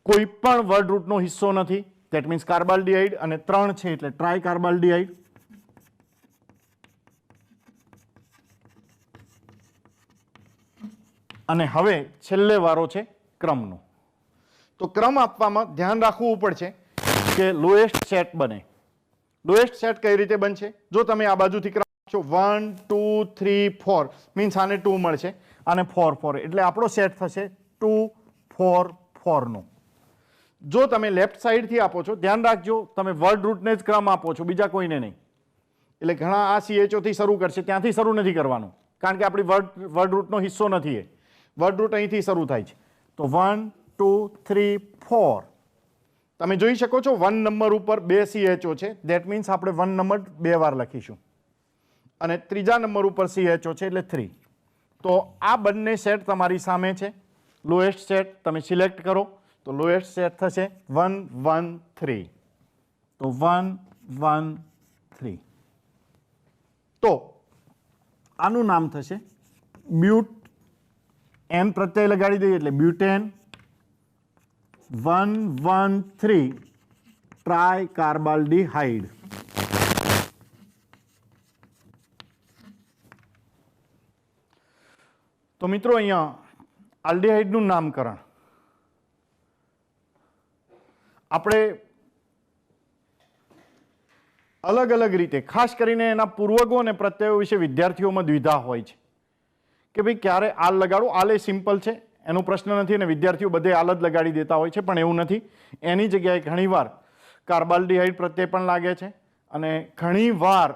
કોઈ પણ વર્ડ રૂટનો હિસ્સો નથી, ધેટ મીન્સ કાર્બાલ્ડિહાઇડ, અને 3 છે એટલે ટ્રાય કાર્બાલ્ડિહાઇડ. અને હવે છેલ્લે વારો છે ક્રમનો. તો ક્રમ આપવામાં ધ્યાન રાખવું પડશે કે લોએસ્ટ સેટ બને. લોએસ્ટ સેટ કઈ રીતે બનશે? જો તમે આ બાજુથી ક્રમ આપશો 1 2 3 4 મીન્સ આને 2 મળશે, આને 4 4 એટલે આપણો સેટ થશે 2 4 4 નો. જો તમે લેફ્ટ સાઈડથી આપો છો, ધ્યાન રાખજો તમે વર્ડ રૂટને જ ક્રમ આપો છો, બીજા કોઈને નહીં. એટલે ઘણા આ CHO થી શરૂ કરશે, ત્યાંથી શરૂ નથી કરવાનું કારણ કે આપણી વર્ડ રૂટનો હિસ્સો નથી. એ વર્ડ રૂટ અહીંથી શરૂ થાય છે. તો 1 2 3 4 તમે જોઈ શકો છો 1 નંબર ઉપર 2 CHO છે. દેટ મીન્સ આપણે 1 નંબર 2 વાર લખીશું અને ત્રીજા નંબર ઉપર CHO છે એટલે 3. તો આ બંને સેટ તમારી સામે છે. લોએસ્ટ સેટ તમે સિલેક્ટ કરો તો લોએસ્ટ સેટ થશે 1 1 3. તો 1 1 3. તો આનું નામ થશે બ્યુટ. એમ પ્રત્યય લગાડી દઈએ એટલે બ્યુટેન 113 ટ્રાયકાર્બાલ્ડિહાઇડ. તો મિત્રો અહીંયા આલ્ડિહાઇડનું નામકરણ આપણે અલગ અલગ રીતે, ખાસ કરીને એના પૂર્વકો અને પ્રત્યયો વિશે વિદ્યાર્થીઓમાં દ્વિધા હોય છે કે ભાઈ ક્યારે આલ લગાડો. આલ એ સિમ્પલ છે, એનો પ્રશ્ન નથી અને વિદ્યાર્થીઓ બધે આલ જ લગાડી દેતા હોય છે, પણ એવું નથી. એની જગ્યાએ ઘણીવાર કાર્બાલ્ડિહાઇડ પ્રત્યય પણ લાગે છે અને ઘણીવાર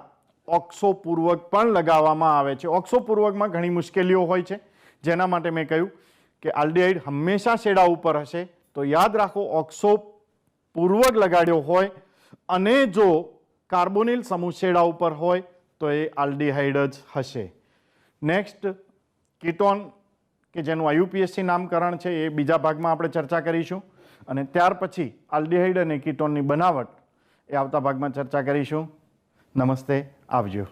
ઓક્સોપૂર્વક પણ લગાવવામાં આવે છે. ઓક્સોપૂર્વકમાં ઘણી મુશ્કેલીઓ હોય છે, જેના માટે મેં કહ્યું કે આલ્ડિહાઇડ હંમેશા શેડા ઉપર હશે. તો યાદ રાખો, ઓક્સોપૂર્વક લગાડ્યો હોય અને જો કાર્બોનિલ સમૂહ શેડા ઉપર હોય તો એ આલ્ડિહાઇડ જ હશે. નેક્સ્ટ કીટોન કે જેનું IUPAC નામકરણ છે એ બીજા ભાગમાં આપણે ચર્ચા કરીશું અને ત્યાર પછી આલ્ડિહાઇડ અને કીટોનની બનાવટ એ આવતા ભાગમાં ચર્ચા કરીશું. નમસ્તે, આવજો.